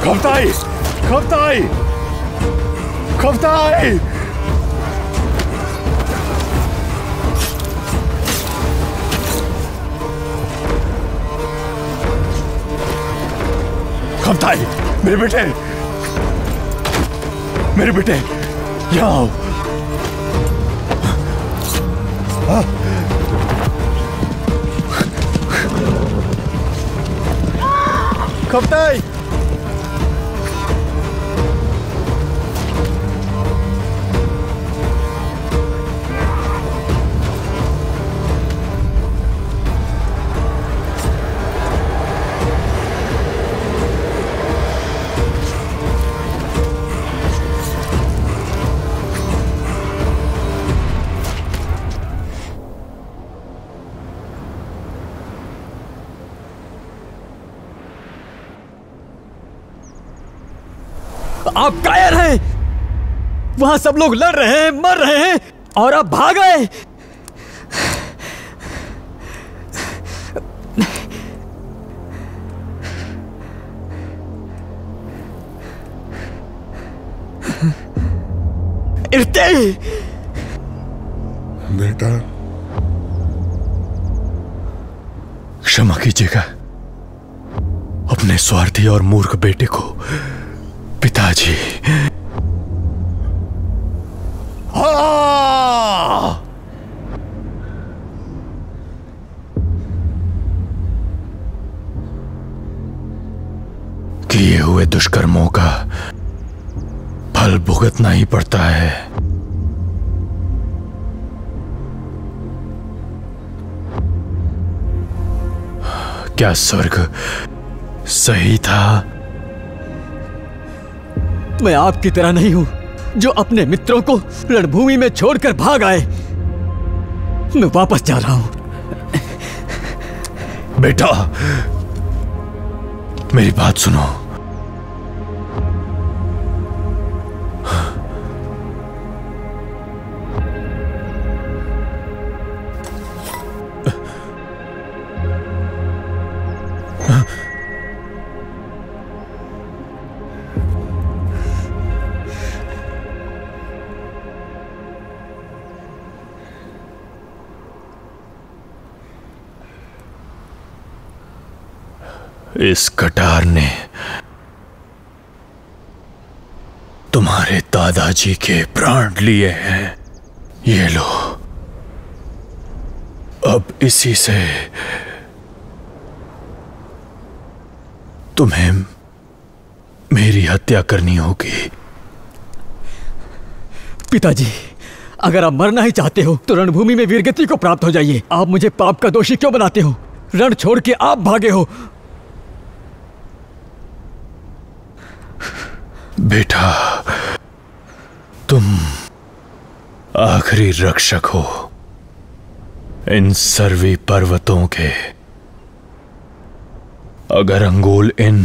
खफ्ताई! खफ्ताई! खफ्ताई! खफ्ताई! मेरे बेटे! मेरे बेटे! यहाँ आओ! खफ्ताई! आप कायर हैं। वहां सब लोग लड़ रहे हैं, मर रहे हैं और आप भाग गए। इर्तेई! बेटा, क्षमा कीजिएगा अपने स्वार्थी और मूर्ख बेटे को पिताजी। किए हुए दुष्कर्मों का फल भुगतना ही पड़ता है। क्या स्वर्ग सही था? मैं आपकी तरह नहीं हूं जो अपने मित्रों को रणभूमि में छोड़कर भाग आए। मैं वापस जा रहा हूं। बेटा, मेरी बात सुनो। इस कटार ने तुम्हारे दादाजी के प्राण लिए हैं। ये लो, अब इसी से तुम्हें मेरी हत्या करनी होगी। पिताजी, अगर आप मरना ही चाहते हो तो रणभूमि में वीरगति को प्राप्त हो जाइए। आप मुझे पाप का दोषी क्यों बनाते हो? रण छोड़ के आप भागे हो। बेटा, तुम आखिरी रक्षक हो इन सर्वी पर्वतों के। अगर अंगोल इन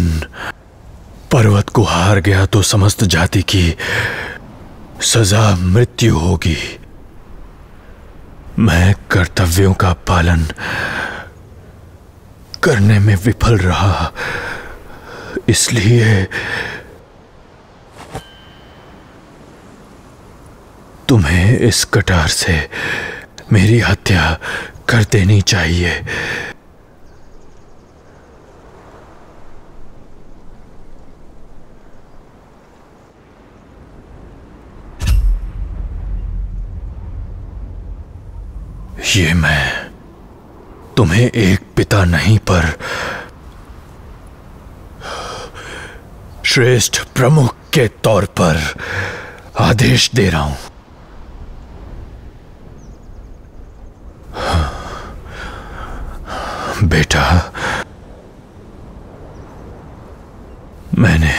पर्वत को हार गया तो समस्त जाति की सजा मृत्यु होगी। मैं कर्तव्यों का पालन करने में विफल रहा, इसलिए तुम्हें इस कटार से मेरी हत्या कर देनी चाहिए। ये मैं तुम्हें एक पिता नहीं पर श्रेष्ठ प्रमुख के तौर पर आदेश दे रहा हूं। बेटा, मैंने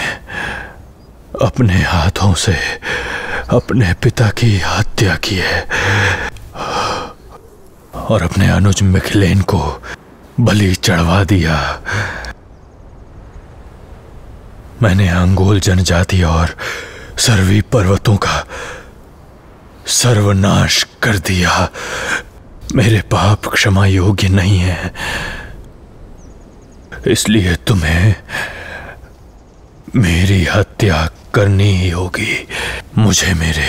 अपने हाथों से अपने पिता की हत्या की है और अपने अनुज मिखलेन को बलि चढ़वा दिया। मैंने अंगोल जनजाति और सर्वी पर्वतों का सर्वनाश कर दिया। मेरे पाप क्षमा योग्य नहीं है, इसलिए तुम्हें मेरी हत्या करनी ही होगी। मुझे मेरे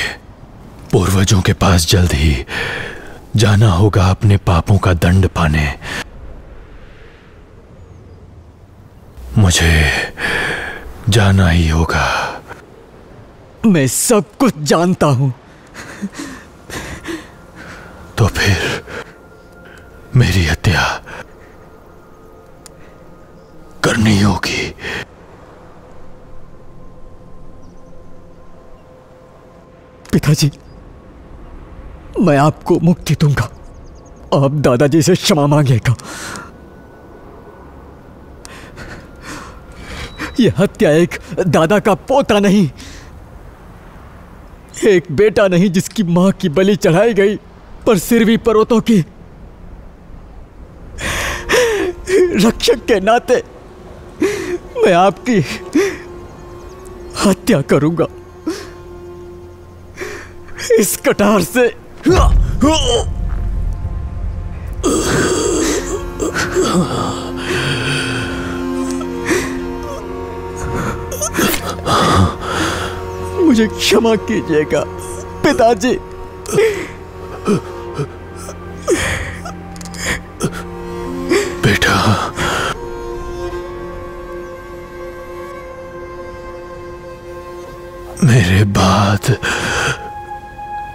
पूर्वजों के पास जल्द ही जाना होगा अपने पापों का दंड पाने। मुझे जाना ही होगा। मैं सब कुछ जानता हूं। तो फिर मेरी हत्या करनी होगी। पिताजी, मैं आपको मुक्ति दूंगा। आप दादाजी से क्षमा मांगेगा। यह हत्या एक दादा का पोता नहीं, एक बेटा नहीं जिसकी मां की बलि चढ़ाई गई, पर सिरवी पर्वतों की रक्षक के नाते मैं आपकी हत्या करूंगा। इस कटार से मुझे क्षमा कीजिएगा। पिताजी। बेटा, मेरे बाद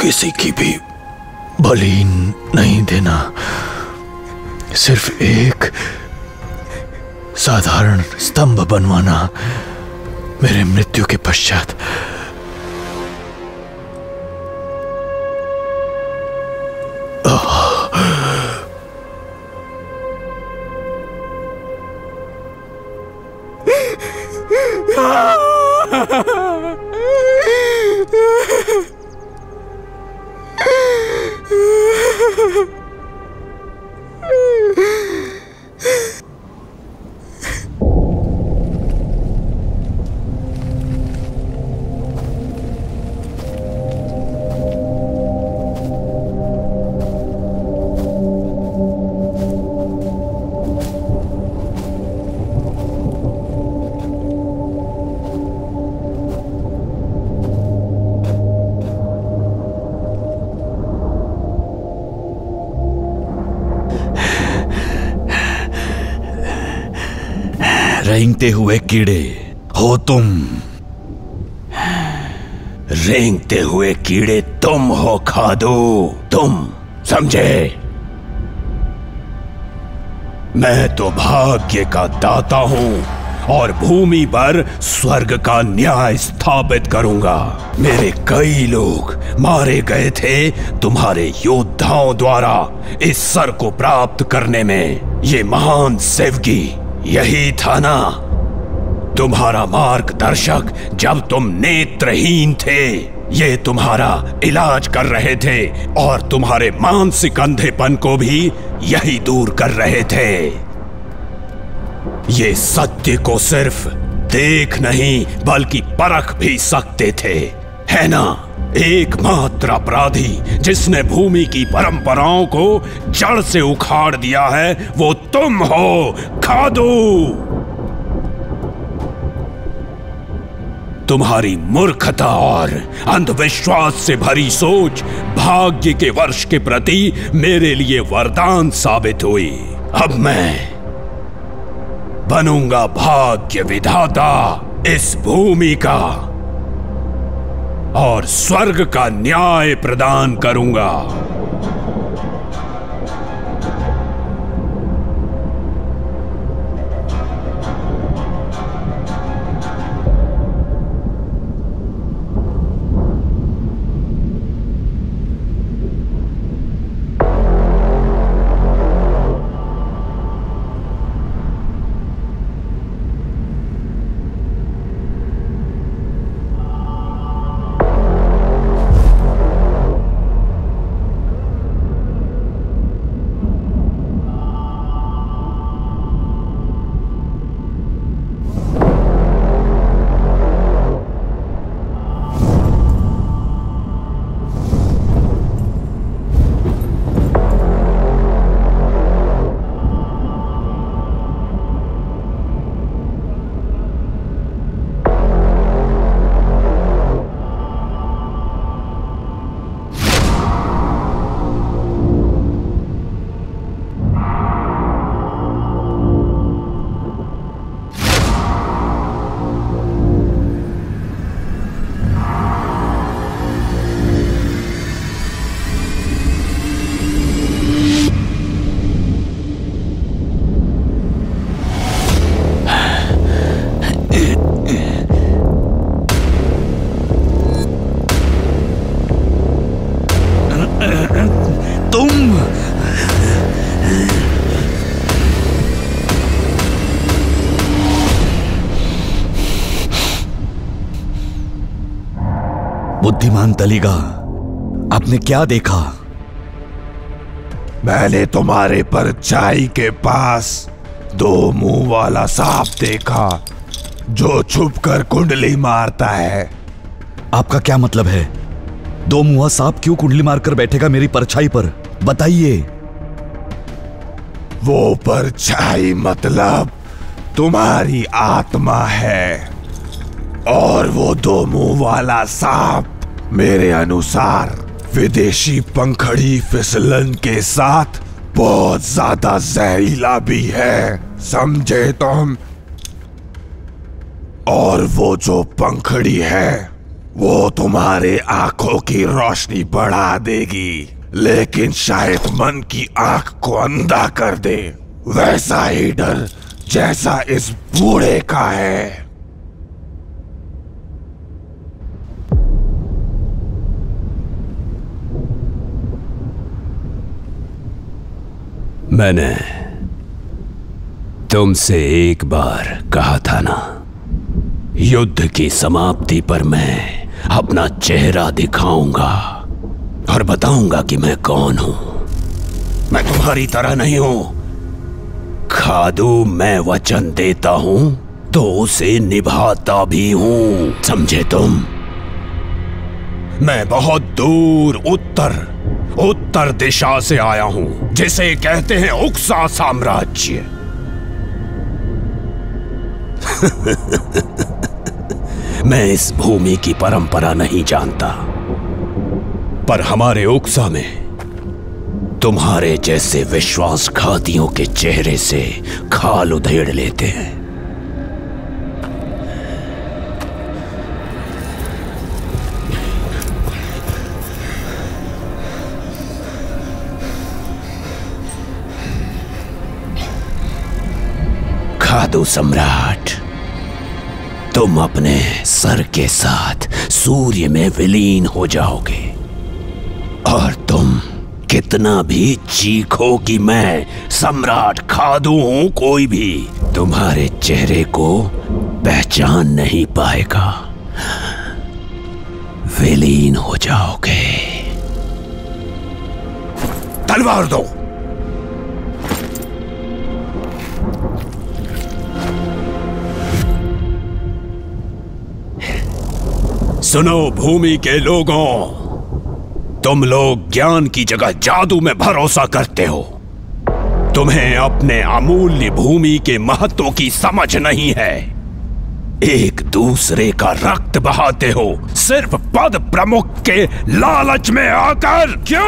किसी की भी बलि नहीं देना। सिर्फ एक साधारण स्तंभ बनवाना मेरे मृत्यु के पश्चात। रेंगते हुए कीड़े हो तुम। रेंगते हुए कीड़े तुम हो खादू, तुम समझे? मैं तो भाग्य का दाता हूं और भूमि पर स्वर्ग का न्याय स्थापित करूंगा। मेरे कई लोग मारे गए थे तुम्हारे योद्धाओं द्वारा इस सर को प्राप्त करने में। ये महान सेवकी यही था ना, तुम्हारा मार्गदर्शक जब तुम नेत्रहीन थे। ये तुम्हारा इलाज कर रहे थे और तुम्हारे मानसिक अंधेपन को भी यही दूर कर रहे थे। ये सत्य को सिर्फ देख नहीं बल्कि परख भी सकते थे, है ना? एकमात्र अपराधी जिसने भूमि की परंपराओं को जड़ से उखाड़ दिया है वो तुम हो खादू। तुम्हारी मूर्खता और अंधविश्वास से भरी सोच भाग्य के वर्ष के प्रति मेरे लिए वरदान साबित हुई। अब मैं बनूंगा भाग्य विधाता इस भूमि का और स्वर्ग का न्याय प्रदान करूंगा। बुद्धिमान तलीगा, आपने क्या देखा? मैंने तुम्हारे परछाई के पास दो मुंह वाला सांप देखा जो छुपकर कुंडली मारता है। आपका क्या मतलब है? दो मुंहा सांप क्यों कुंडली मारकर बैठेगा मेरी परछाई पर? बताइए। वो परछाई मतलब तुम्हारी आत्मा है और वो दो मुंह वाला सांप मेरे अनुसार विदेशी पंखड़ी फिसलन के साथ बहुत ज्यादा जहरीला भी है, समझे तुम? और वो जो पंखड़ी है वो तुम्हारे आंखों की रोशनी बढ़ा देगी, लेकिन शायद मन की आंख को अंधा कर दे। वैसा ही डर जैसा इस बूढ़े का है। मैंने तुमसे एक बार कहा था ना, युद्ध की समाप्ति पर मैं अपना चेहरा दिखाऊंगा और बताऊंगा कि मैं कौन हूं। मैं तुम्हारी तरह नहीं हूं। खादू मैं वचन देता हूं तो उसे निभाता भी हूं, समझे तुम? मैं बहुत दूर उत्तर दिशा से आया हूं, जिसे कहते हैं उक्सा साम्राज्य। मैं इस भूमि की परंपरा नहीं जानता, पर हमारे उक्सा में तुम्हारे जैसे विश्वासघातियों के चेहरे से खाल उधेड़ लेते हैं। खादू सम्राट, तुम अपने सर के साथ सूर्य में विलीन हो जाओगे, और तुम कितना भी चीखो कि मैं सम्राट खादू हूं, कोई भी तुम्हारे चेहरे को पहचान नहीं पाएगा। विलीन हो जाओगे। तलवार दो। सुनो भूमि के लोगों, तुम लोग ज्ञान की जगह जादू में भरोसा करते हो। तुम्हें अपने अमूल्य भूमि के महत्व की समझ नहीं है। एक दूसरे का रक्त बहाते हो सिर्फ पद प्रमुख के लालच में आकर। क्यों?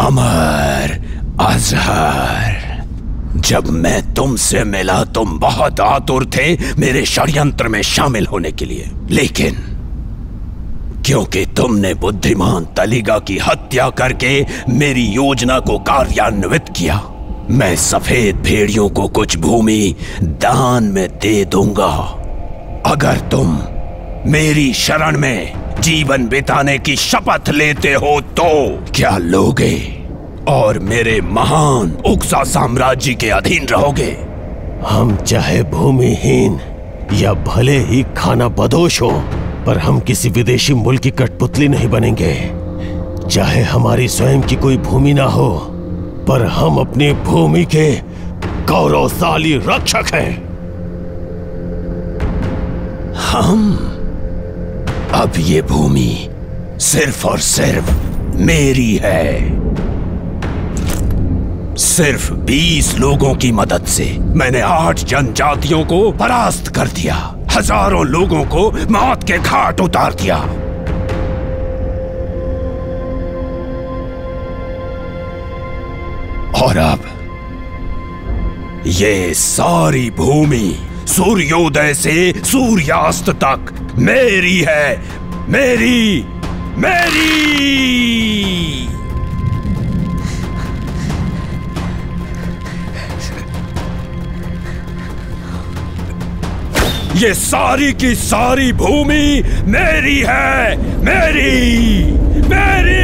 अमर अजहर, जब मैं तुमसे मिला तुम बहुत आतुर थे मेरे षड्यंत्र में शामिल होने के लिए, लेकिन क्योंकि तुमने बुद्धिमान तलिगा की हत्या करके मेरी योजना को कार्यान्वित किया, मैं सफेद भेड़ियों को कुछ भूमि दान में दे दूंगा। अगर तुम मेरी शरण में जीवन बिताने की शपथ लेते हो तो क्या लोगे और मेरे महान उक्सा साम्राज्य के अधीन रहोगे? हम चाहे भूमिहीन या भले ही खाना बदोश हो, पर हम किसी विदेशी मुल्क की कठपुतली नहीं बनेंगे। चाहे हमारी स्वयं की कोई भूमि ना हो, पर हम अपनी भूमि के गौरवशाली रक्षक हैं। हम अब ये भूमि सिर्फ और सिर्फ मेरी है। सिर्फ 20 लोगों की मदद से मैंने 8 जनजातियों को परास्त कर दिया, हजारों लोगों को मौत के घाट उतार दिया। और अब ये सारी भूमि सूर्योदय से सूर्यास्त तक मेरी है। मेरी मेरी ये सारी की सारी भूमि मेरी है। मेरी मेरी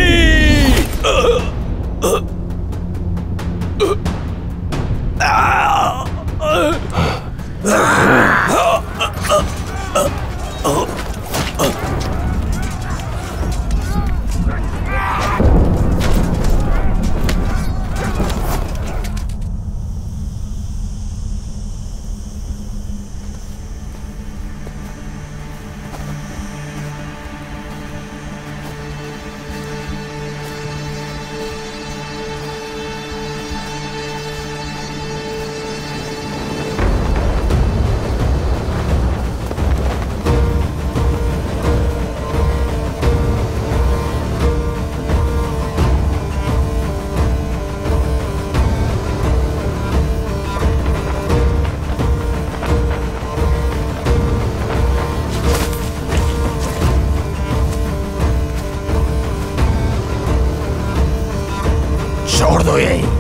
बैठो यहीं।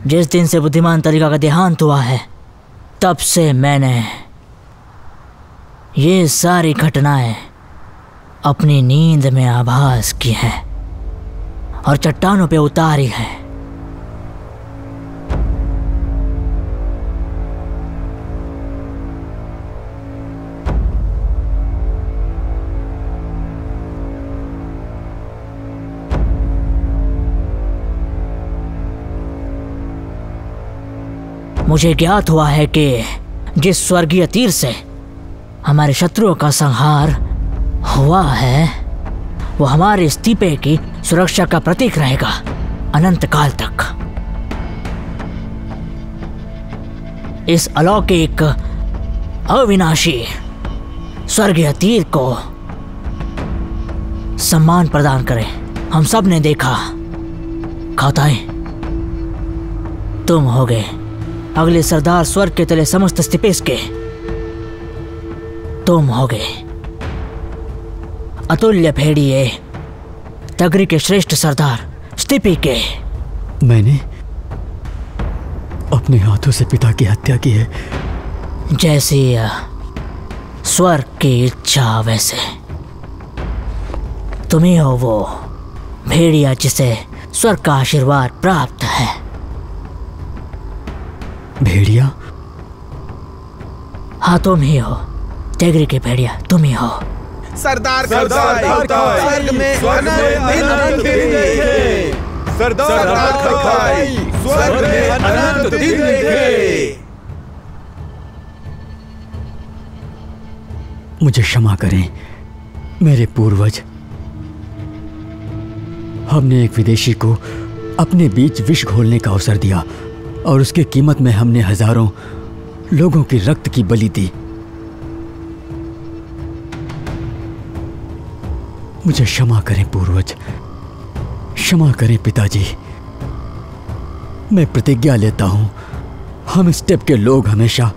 जिस दिन से बुद्धिमान तरीका का देहांत हुआ है, तब से मैंने ये सारी घटनाएं अपनी नींद में आभास की हैं और चट्टानों पे उतारी है। मुझे ज्ञात हुआ है कि जिस स्वर्गीय तीर से हमारे शत्रुओं का संहार हुआ है, वो हमारे इस्तीफे की सुरक्षा का प्रतीक रहेगा अनंत काल तक। इस अलौकिक अविनाशी स्वर्गीय तीर को सम्मान प्रदान करें। हम सब ने देखा, खाताए तुम हो गए अगले सरदार स्वर्ग के तले समस्त स्तिपेस के। तुम हो गए अतुल्य भेड़िए तगरी के श्रेष्ठ सरदार स्तिपी के। मैंने अपने हाथों से पिता की हत्या की है। जैसी स्वर्ग की इच्छा वैसे। तुम्ही हो वो भेड़िया जिसे स्वर्ग का आशीर्वाद प्राप्त है। भेड़िया? हाँ तुम ही हो, तेगरी के भेड़िया तुम ही हो। सरदार स्वर्ग में अनंत दिन देखे। सरदार स्वर्ग में अनंत दिन देखे। मुझे क्षमा करें मेरे पूर्वज। हमने एक विदेशी को अपने बीच विष घोलने का अवसर दिया और उसकी कीमत में हमने हजारों लोगों की रक्त की बलि दी। मुझे क्षमा करें पूर्वज, क्षमा करें पिताजी। मैं प्रतिज्ञा लेता हूं, हम स्टेप के लोग हमेशा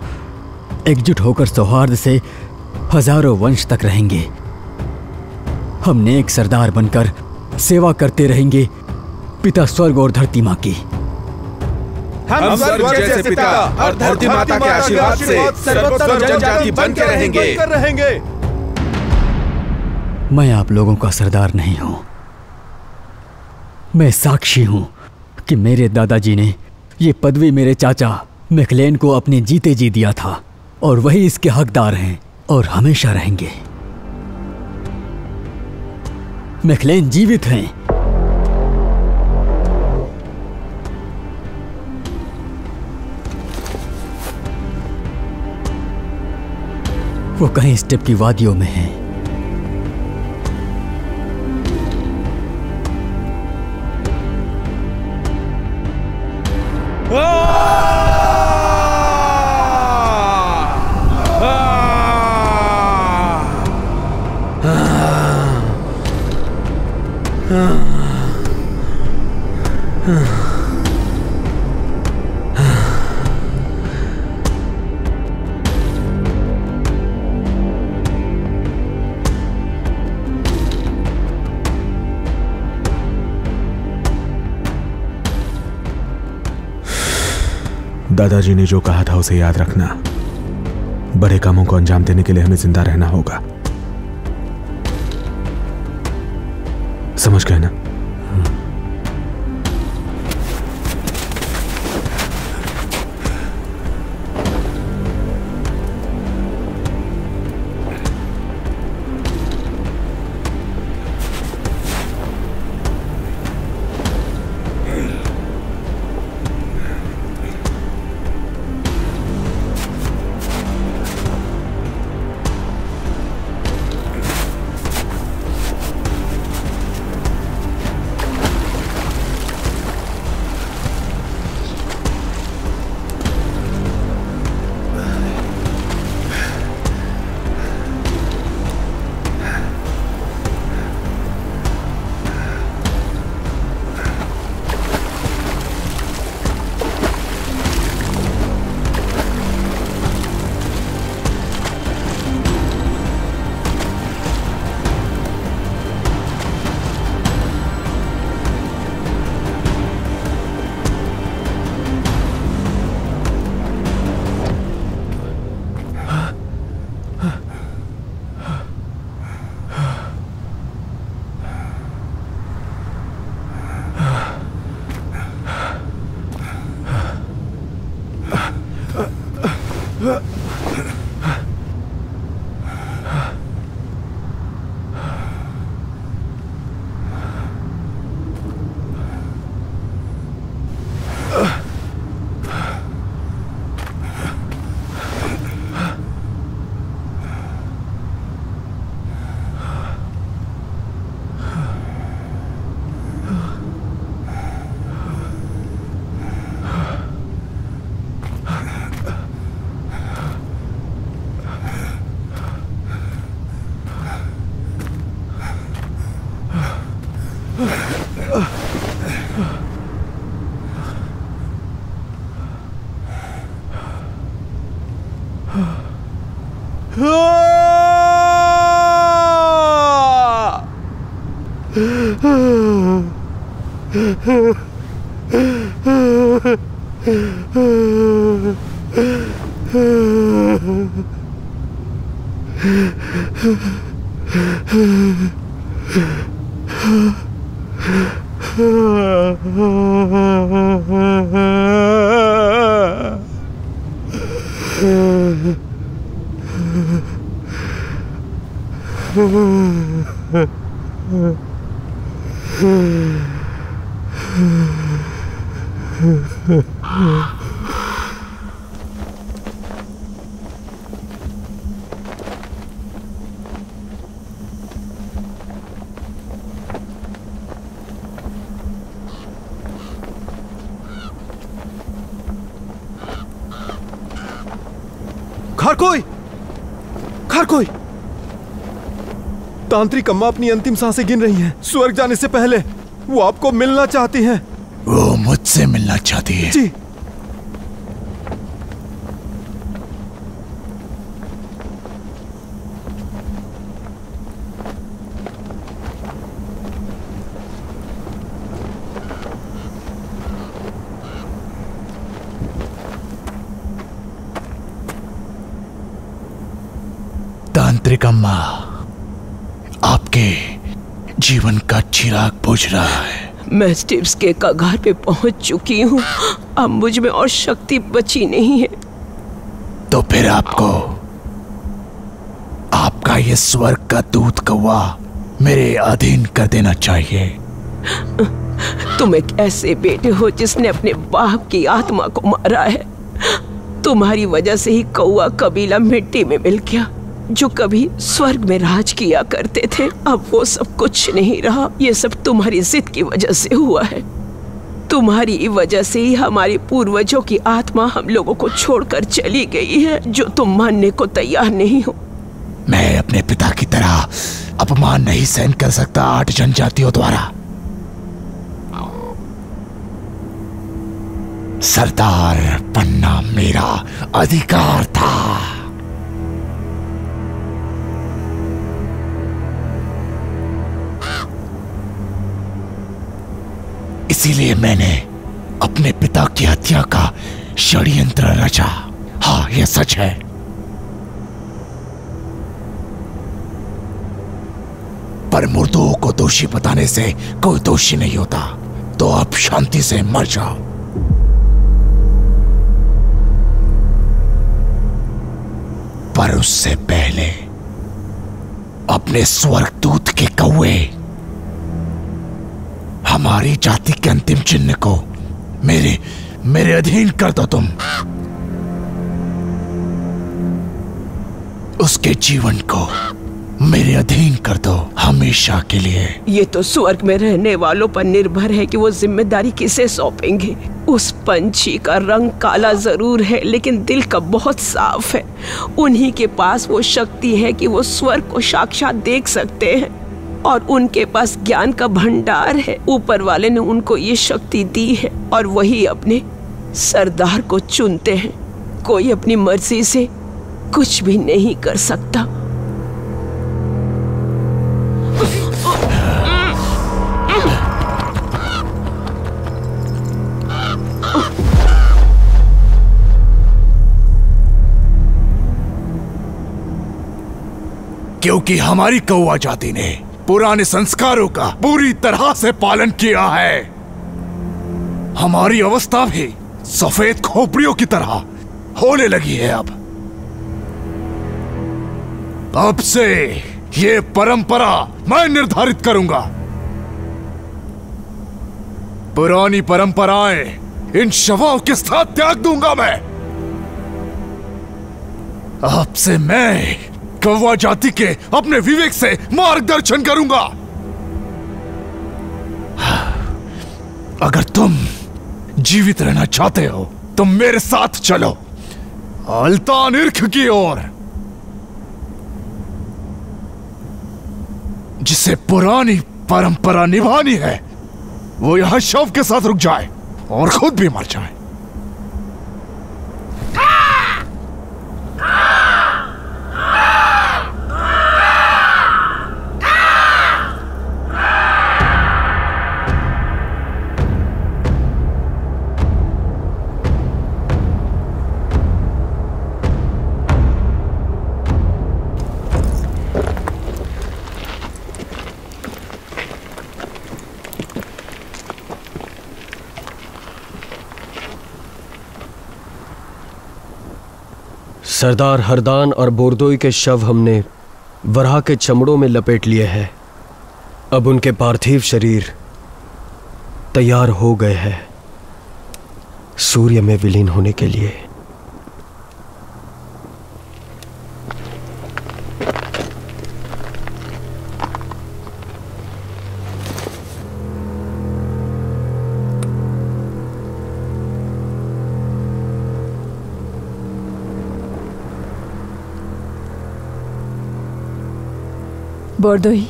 एकजुट होकर सौहार्द से हजारों वंश तक रहेंगे। हम नेक सरदार बनकर सेवा करते रहेंगे पिता स्वर्ग और धरती माँ की। हम स्वर्ग जैसे पिता और धरती माता के आशीर्वाद से सर्वोत्तम जनजाति बन के रहेंगे। मैं आप लोगों का सरदार नहीं हूं। मैं साक्षी हूं कि मेरे दादाजी ने ये पदवी मेरे चाचा मैकलेन को अपने जीते जी दिया था और वही इसके हकदार हैं और हमेशा रहेंगे। मैकलेन जीवित हैं। वो कहीं स्टेप की वादियों में है। दादाजी ने जो कहा था उसे याद रखना। बड़े कामों को अंजाम देने के लिए हमें जिंदा रहना होगा, समझ गए ना? खारकोई! तांत्रिक अम्मा अपनी अंतिम सांसें गिन रही हैं। स्वर्ग जाने से पहले वो आपको मिलना चाहती हैं। वो मुझसे मिलना चाहती है? जी। तांत्रिक अम्मा, आपके जीवन का चिराग बुझ रहा है। मैं स्टिप्स के कगार पे पहुंच चुकी हूँ। अब मुझ में और शक्ति बची नहीं है। तो फिर आपको आपका ये स्वर्ग का दूत कौवा मेरे अधीन कर देना चाहिए। तुम एक ऐसे बेटे हो जिसने अपने बाप की आत्मा को मारा है। तुम्हारी वजह से ही कौवा कबीला मिट्टी में मिल गया। जो कभी स्वर्ग में राज किया करते थे, अब वो सब कुछ नहीं रहा। ये सब तुम्हारी जिद की वजह से हुआ है। तुम्हारी वजह से ही हमारे पूर्वजों की आत्मा हम लोगों को छोड़कर चली गई है, जो तुम मानने को तैयार नहीं हो। मैं अपने पिता की तरह अपमान नहीं सहन कर सकता 8 जनजातियों द्वारा। सरदार बनना मेरा अधिकार था। इसीलिए मैंने अपने पिता की हत्या का षड्यंत्र रचा। हाँ, यह सच है। पर मुर्दों को दोषी बताने से कोई दोषी नहीं होता। तो आप शांति से मर जाओ। पर उससे पहले अपने स्वर्गदूत के कौवे हमारी जाति के अंतिम चिन्ह को मेरे अधीन कर दो। तुम उसके जीवन को मेरे अधीन कर दो हमेशा के लिए। ये तो स्वर्ग में रहने वालों पर निर्भर है कि वो जिम्मेदारी किसे सौंपेंगे। उस पंछी का रंग काला जरूर है, लेकिन दिल का बहुत साफ है। उन्हीं के पास वो शक्ति है कि वो स्वर्ग को साक्षात देख सकते हैं, और उनके पास ज्ञान का भंडार है। ऊपर वाले ने उनको ये शक्ति दी है, और वही अपने सरदार को चुनते हैं। कोई अपनी मर्जी से कुछ भी नहीं कर सकता। क्योंकि हमारी कौवा जाति ने पुराने संस्कारों का पूरी तरह से पालन किया है। हमारी अवस्था भी सफेद खोपड़ियों की तरह होने लगी है। अब से ये परंपरा मैं निर्धारित करूंगा। पुरानी परंपराएं इन शवों के साथ त्याग दूंगा मैं। अब से मैं कौवा जाति के अपने विवेक से मार्गदर्शन करूंगा। अगर तुम जीवित रहना चाहते हो तो मेरे साथ चलो अल्तान इर्ख की ओर, जिसे पुरानी परंपरा निभानी है वो यहां शव के साथ रुक जाए और खुद भी मर जाए। सरदार हरदान और बोरदोई के शव हमने वराह के चमड़ों में लपेट लिए हैं। अब उनके पार्थिव शरीर तैयार हो गए हैं सूर्य में विलीन होने के लिए। बोरदोई,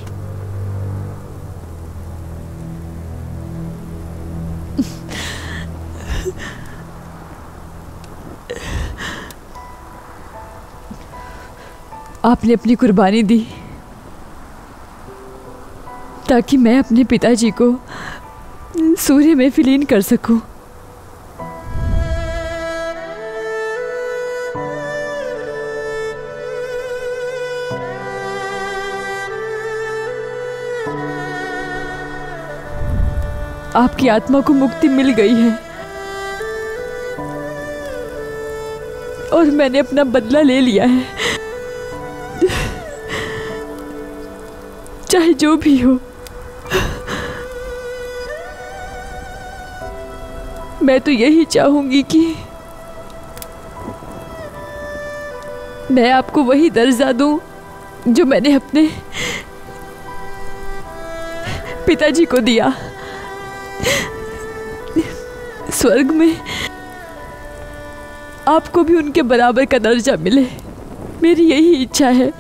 आपने अपनी कुर्बानी दी ताकि मैं अपने पिताजी को सूर्य में विलीन कर सकूं। आपकी आत्मा को मुक्ति मिल गई है और मैंने अपना बदला ले लिया है। चाहे जो भी हो, मैं तो यही चाहूंगी कि मैं आपको वही दर्जा दूं जो मैंने अपने पिताजी को दिया। स्वर्ग में आपको भी उनके बराबर का दर्जा मिले, मेरी यही इच्छा है।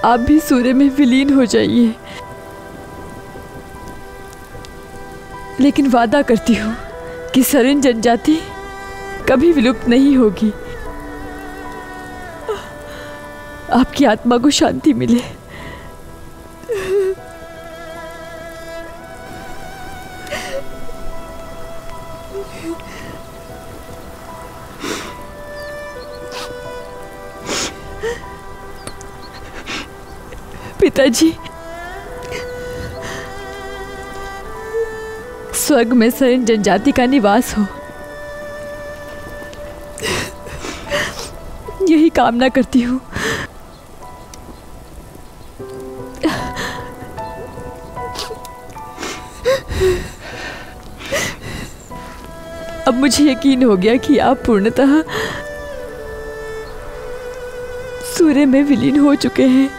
आप भी सूर्य में विलीन हो जाइए, लेकिन वादा करती हूँ कि सरिन जनजाति कभी विलुप्त नहीं होगी। आपकी आत्मा को शांति मिले। पिताजी, स्वर्ग में सरिन जनजाति का निवास हो, यही कामना करती हूँ। अब मुझे यकीन हो गया कि आप पूर्णतः सूर्य में विलीन हो चुके हैं।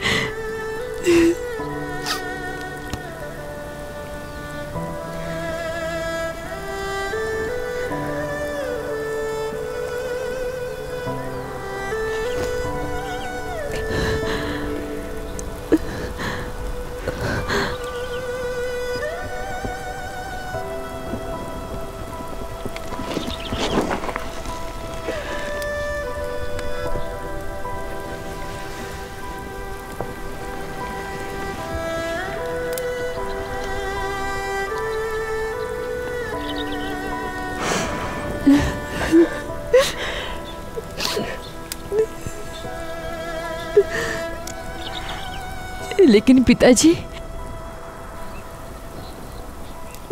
लेकिन पिताजी,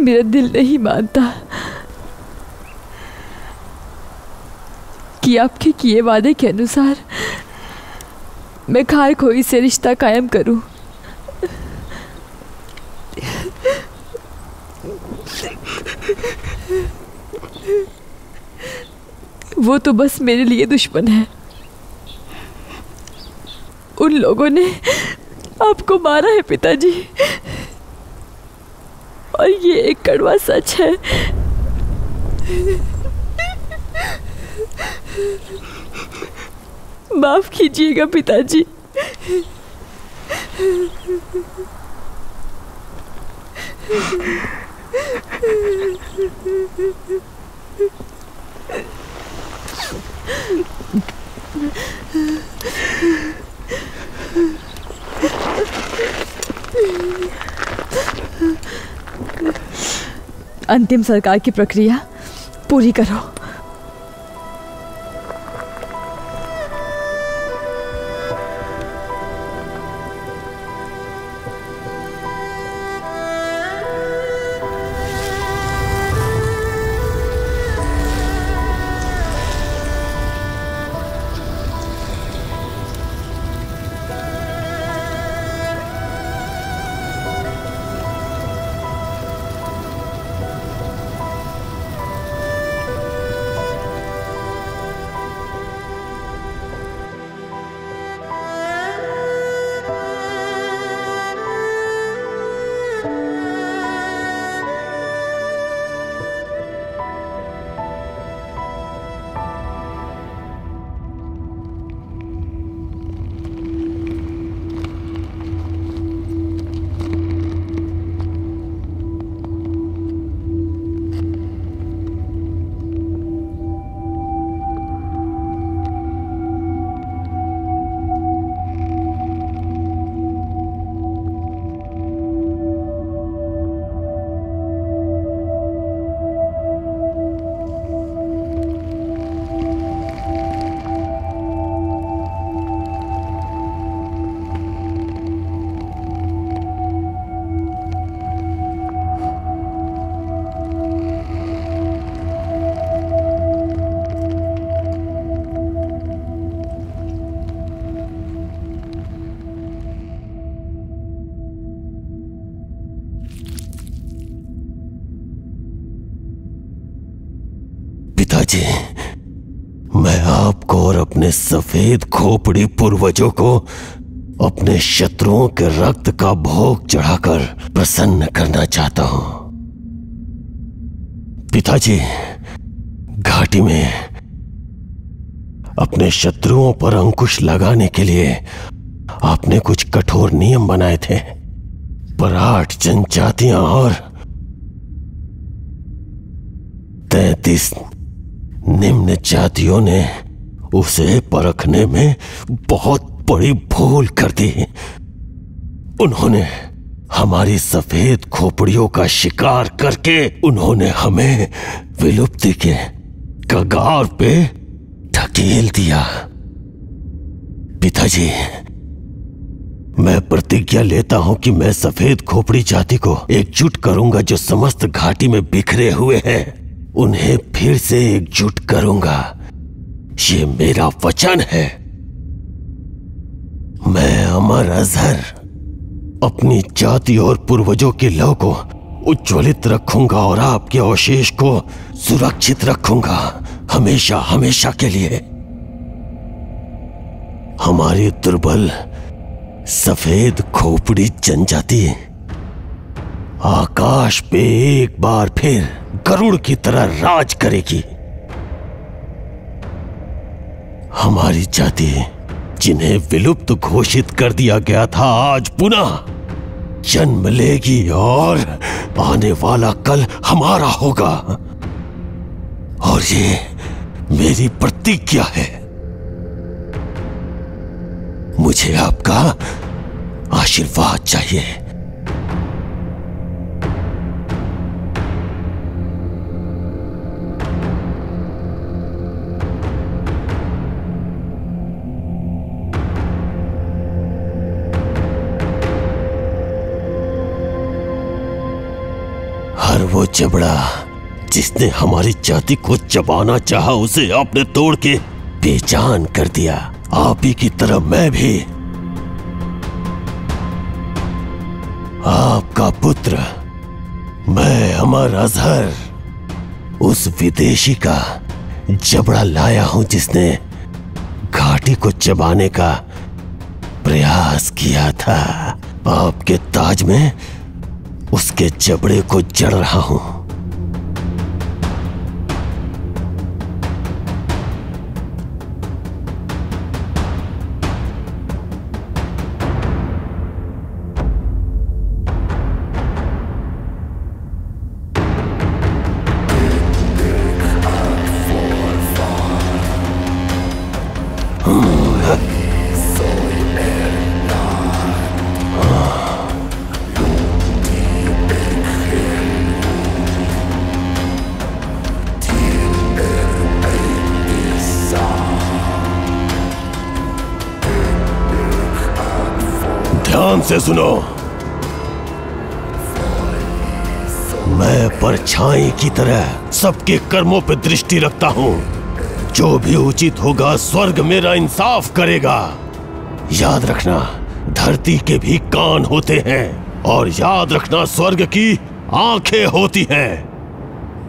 मेरा दिल नहीं मानता कि आपके किए वादे के अनुसार मैं खार खोई से रिश्ता कायम करूं। वो तो बस मेरे लिए दुश्मन है। उन लोगों ने आपको मारा है पिताजी, और ये एक कड़वा सच है। माफ कीजिएगा पिताजी। अंतिम सरकार की प्रक्रिया पूरी करो। पिताजी, मैं आपको और अपने सफेद खोपड़ी पूर्वजों को अपने शत्रुओं के रक्त का भोग चढ़ाकर प्रसन्न करना चाहता हूं। पिताजी, घाटी में अपने शत्रुओं पर अंकुश लगाने के लिए आपने कुछ कठोर नियम बनाए थे, पर 8 जनजातियां और 33 निम्न जातियों ने उसे परखने में बहुत बड़ी भूल कर दी। उन्होंने हमारी सफेद खोपड़ियों का शिकार करके उन्होंने हमें विलुप्ति के कगार पे धकेल दिया। पिताजी, मैं प्रतिज्ञा लेता हूं कि मैं सफेद खोपड़ी जाति को एकजुट करूंगा। जो समस्त घाटी में बिखरे हुए हैं उन्हें फिर से एकजुट करूंगा। ये मेरा वचन है। मैं अमर अजहर अपनी जाति और पूर्वजों की लौ को उज्ज्वलित रखूंगा और आपके अवशेष को सुरक्षित रखूंगा, हमेशा हमेशा के लिए। हमारी दुर्बल सफेद खोपड़ी जनजाति आकाश पे एक बार फिर गरुड़ की तरह राज करेगी। हमारी जाति जिन्हें विलुप्त घोषित कर दिया गया था आज पुनः जन्म लेगी और आने वाला कल हमारा होगा। और ये मेरी प्रतिज्ञा है। मुझे आपका आशीर्वाद चाहिए। हर वो जबड़ा जिसने हमारी जाति को चबाना चाहा उसे आपने तोड़ के बेजान कर दिया। आप ही की तरह मैं भी आपका पुत्र, मैं अमर अजहर उस विदेशी का जबड़ा लाया हूं जिसने घाटी को चबाने का प्रयास किया था। आपके ताज में उसके जबड़े को जड़ रहा हूं। ध्यान से सुनो। मैं परछाई की तरह सबके कर्मों पर दृष्टि रखता हूं। जो भी उचित होगा स्वर्ग मेरा इंसाफ करेगा। याद रखना, धरती के भी कान होते हैं और याद रखना स्वर्ग की आंखें होती हैं।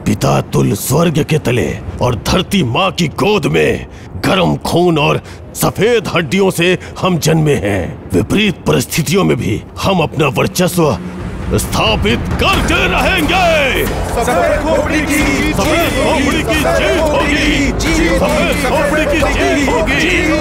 पिता तुल स्वर्ग के तले और धरती माँ की गोद में गर्म खून और सफेद हड्डियों से हम जन्मे हैं। विपरीत परिस्थितियों में भी हम अपना वर्चस्व स्थापित करते रहेंगे। सफेद खोपड़ी की जीत होगी। सफेद खोपड़ी की जीत होगी। सफेद खोपड़ी की जीत होगी। जीत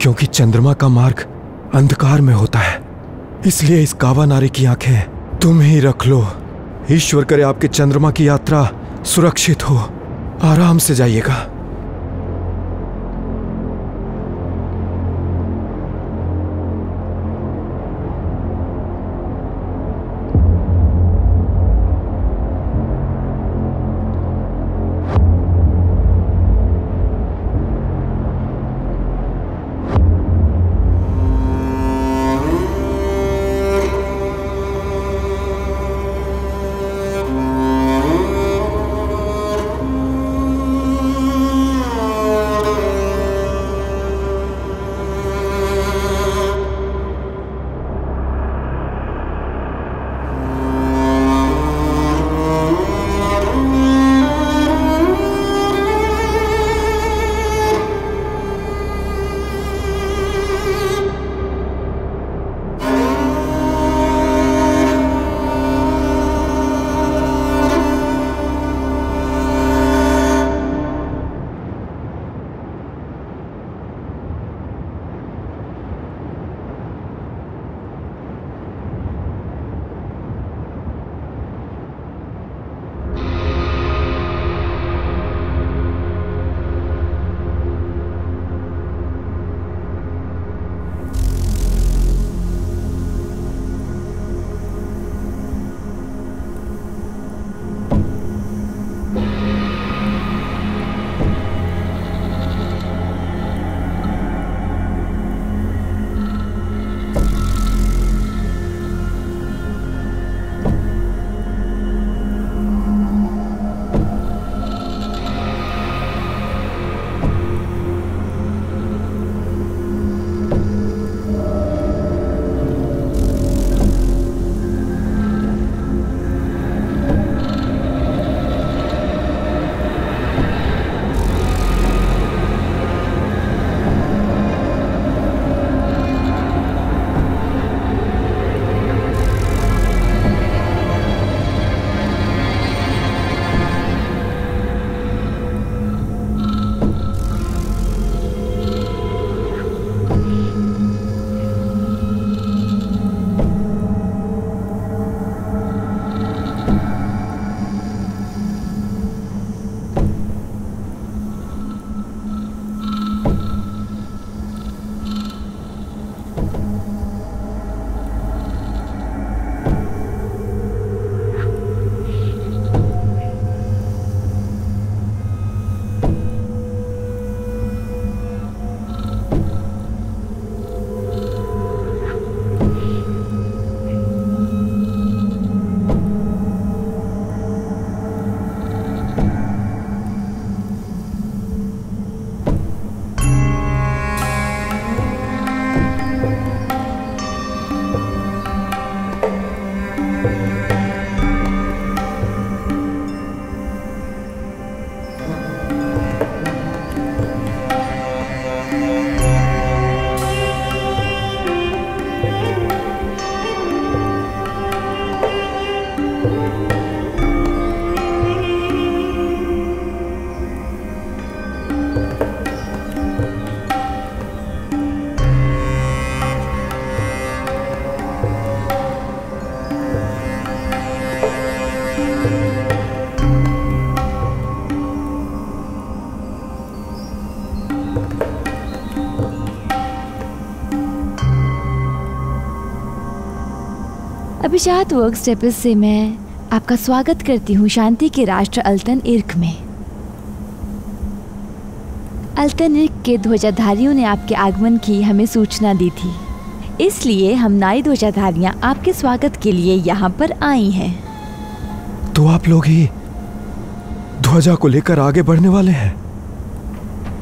क्योंकि चंद्रमा का मार्ग अंधकार में होता है, इसलिए इस कावा नारी की आंखें तुम ही रख लो। ईश्वर करे आपके चंद्रमा की यात्रा सुरक्षित हो। आराम से जाइएगा। अभिजात वर्क स्टेपस से मैं आपका स्वागत करती हूँ शांति के राष्ट्र अल्तन इर्क में। अल्तन इर्क के ध्वजाधारियों ने आपके आगमन की हमें सूचना दी थी, इसलिए हम नाई ध्वजाधारियां आपके स्वागत के लिए यहाँ पर आई हैं। तो आप लोग ही ध्वजा को लेकर आगे बढ़ने वाले हैं?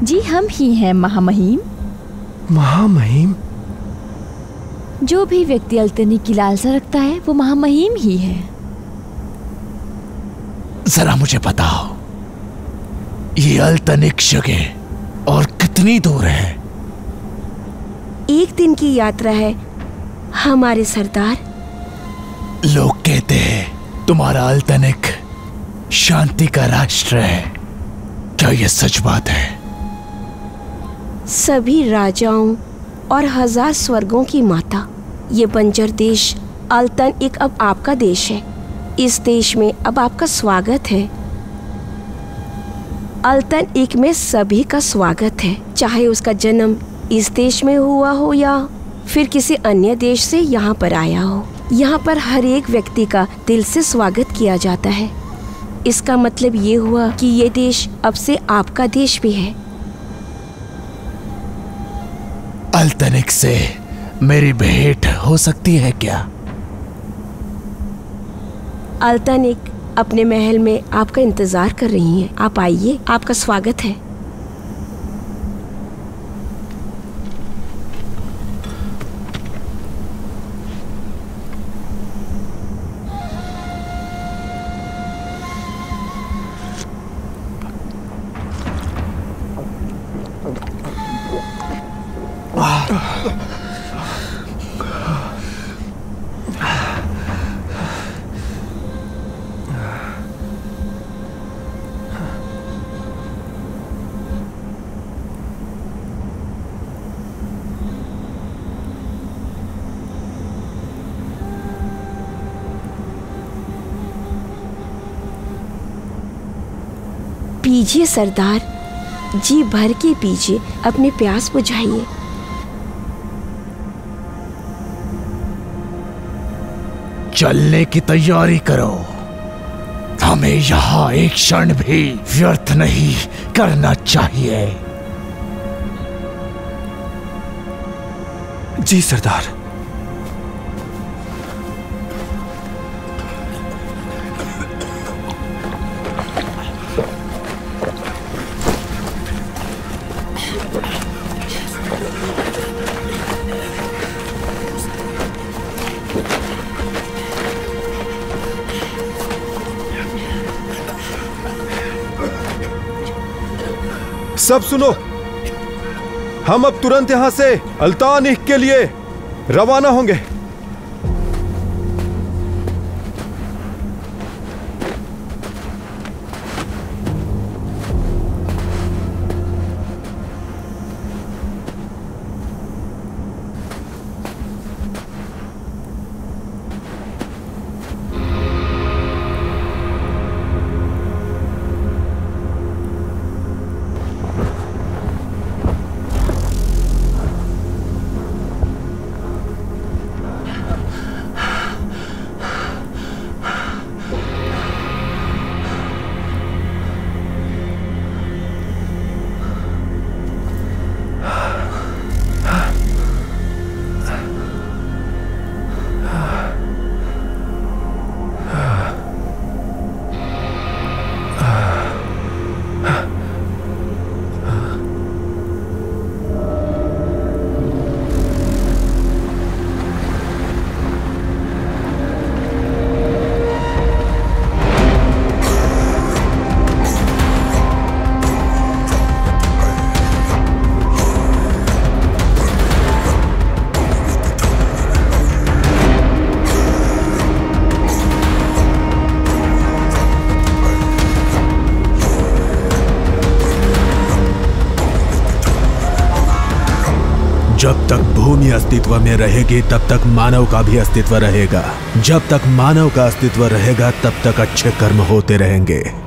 जी हम ही हैं महामहिम। महामहिम? जो भी व्यक्ति अल्तनी की लालसा रखता है वो महामहिम ही है। जरा मुझे बताओ, ये अल्तनिक जगह और कितनी दूर है? एक दिन की यात्रा है हमारे सरदार। लोग कहते हैं तुम्हारा अल्तनिक शांति का राष्ट्र है, क्या यह सच बात है? सभी राजाओं और 1000 स्वर्गों की माता, ये बंजर देश अल्तन एक अब आपका देश है। इस देश में अब आपका स्वागत है। अल्तन एक में सभी का स्वागत है, चाहे उसका जन्म इस देश में हुआ हो या फिर किसी अन्य देश से यहाँ पर आया हो। यहाँ पर हर एक व्यक्ति का दिल से स्वागत किया जाता है। इसका मतलब ये हुआ कि ये देश अब से आपका देश भी है। अल्तनिक से मेरी भेंट हो सकती है क्या? अल्तनिक अपने महल में आपका इंतजार कर रही हैं। आप आइए, आपका स्वागत है। पीजिए सरदार, जी भर के पीजिए, अपने प्यास बुझाइए। चलने की तैयारी करो, हमें यहाँ एक क्षण भी व्यर्थ नहीं करना चाहिए। जी सरदार। सब सुनो, हम अब तुरंत यहां से अल्तानिक के लिए रवाना होंगे। जब तक भूमि अस्तित्व में रहेगी तब तक मानव का भी अस्तित्व रहेगा। जब तक मानव का अस्तित्व रहेगा तब तक अच्छे कर्म होते रहेंगे।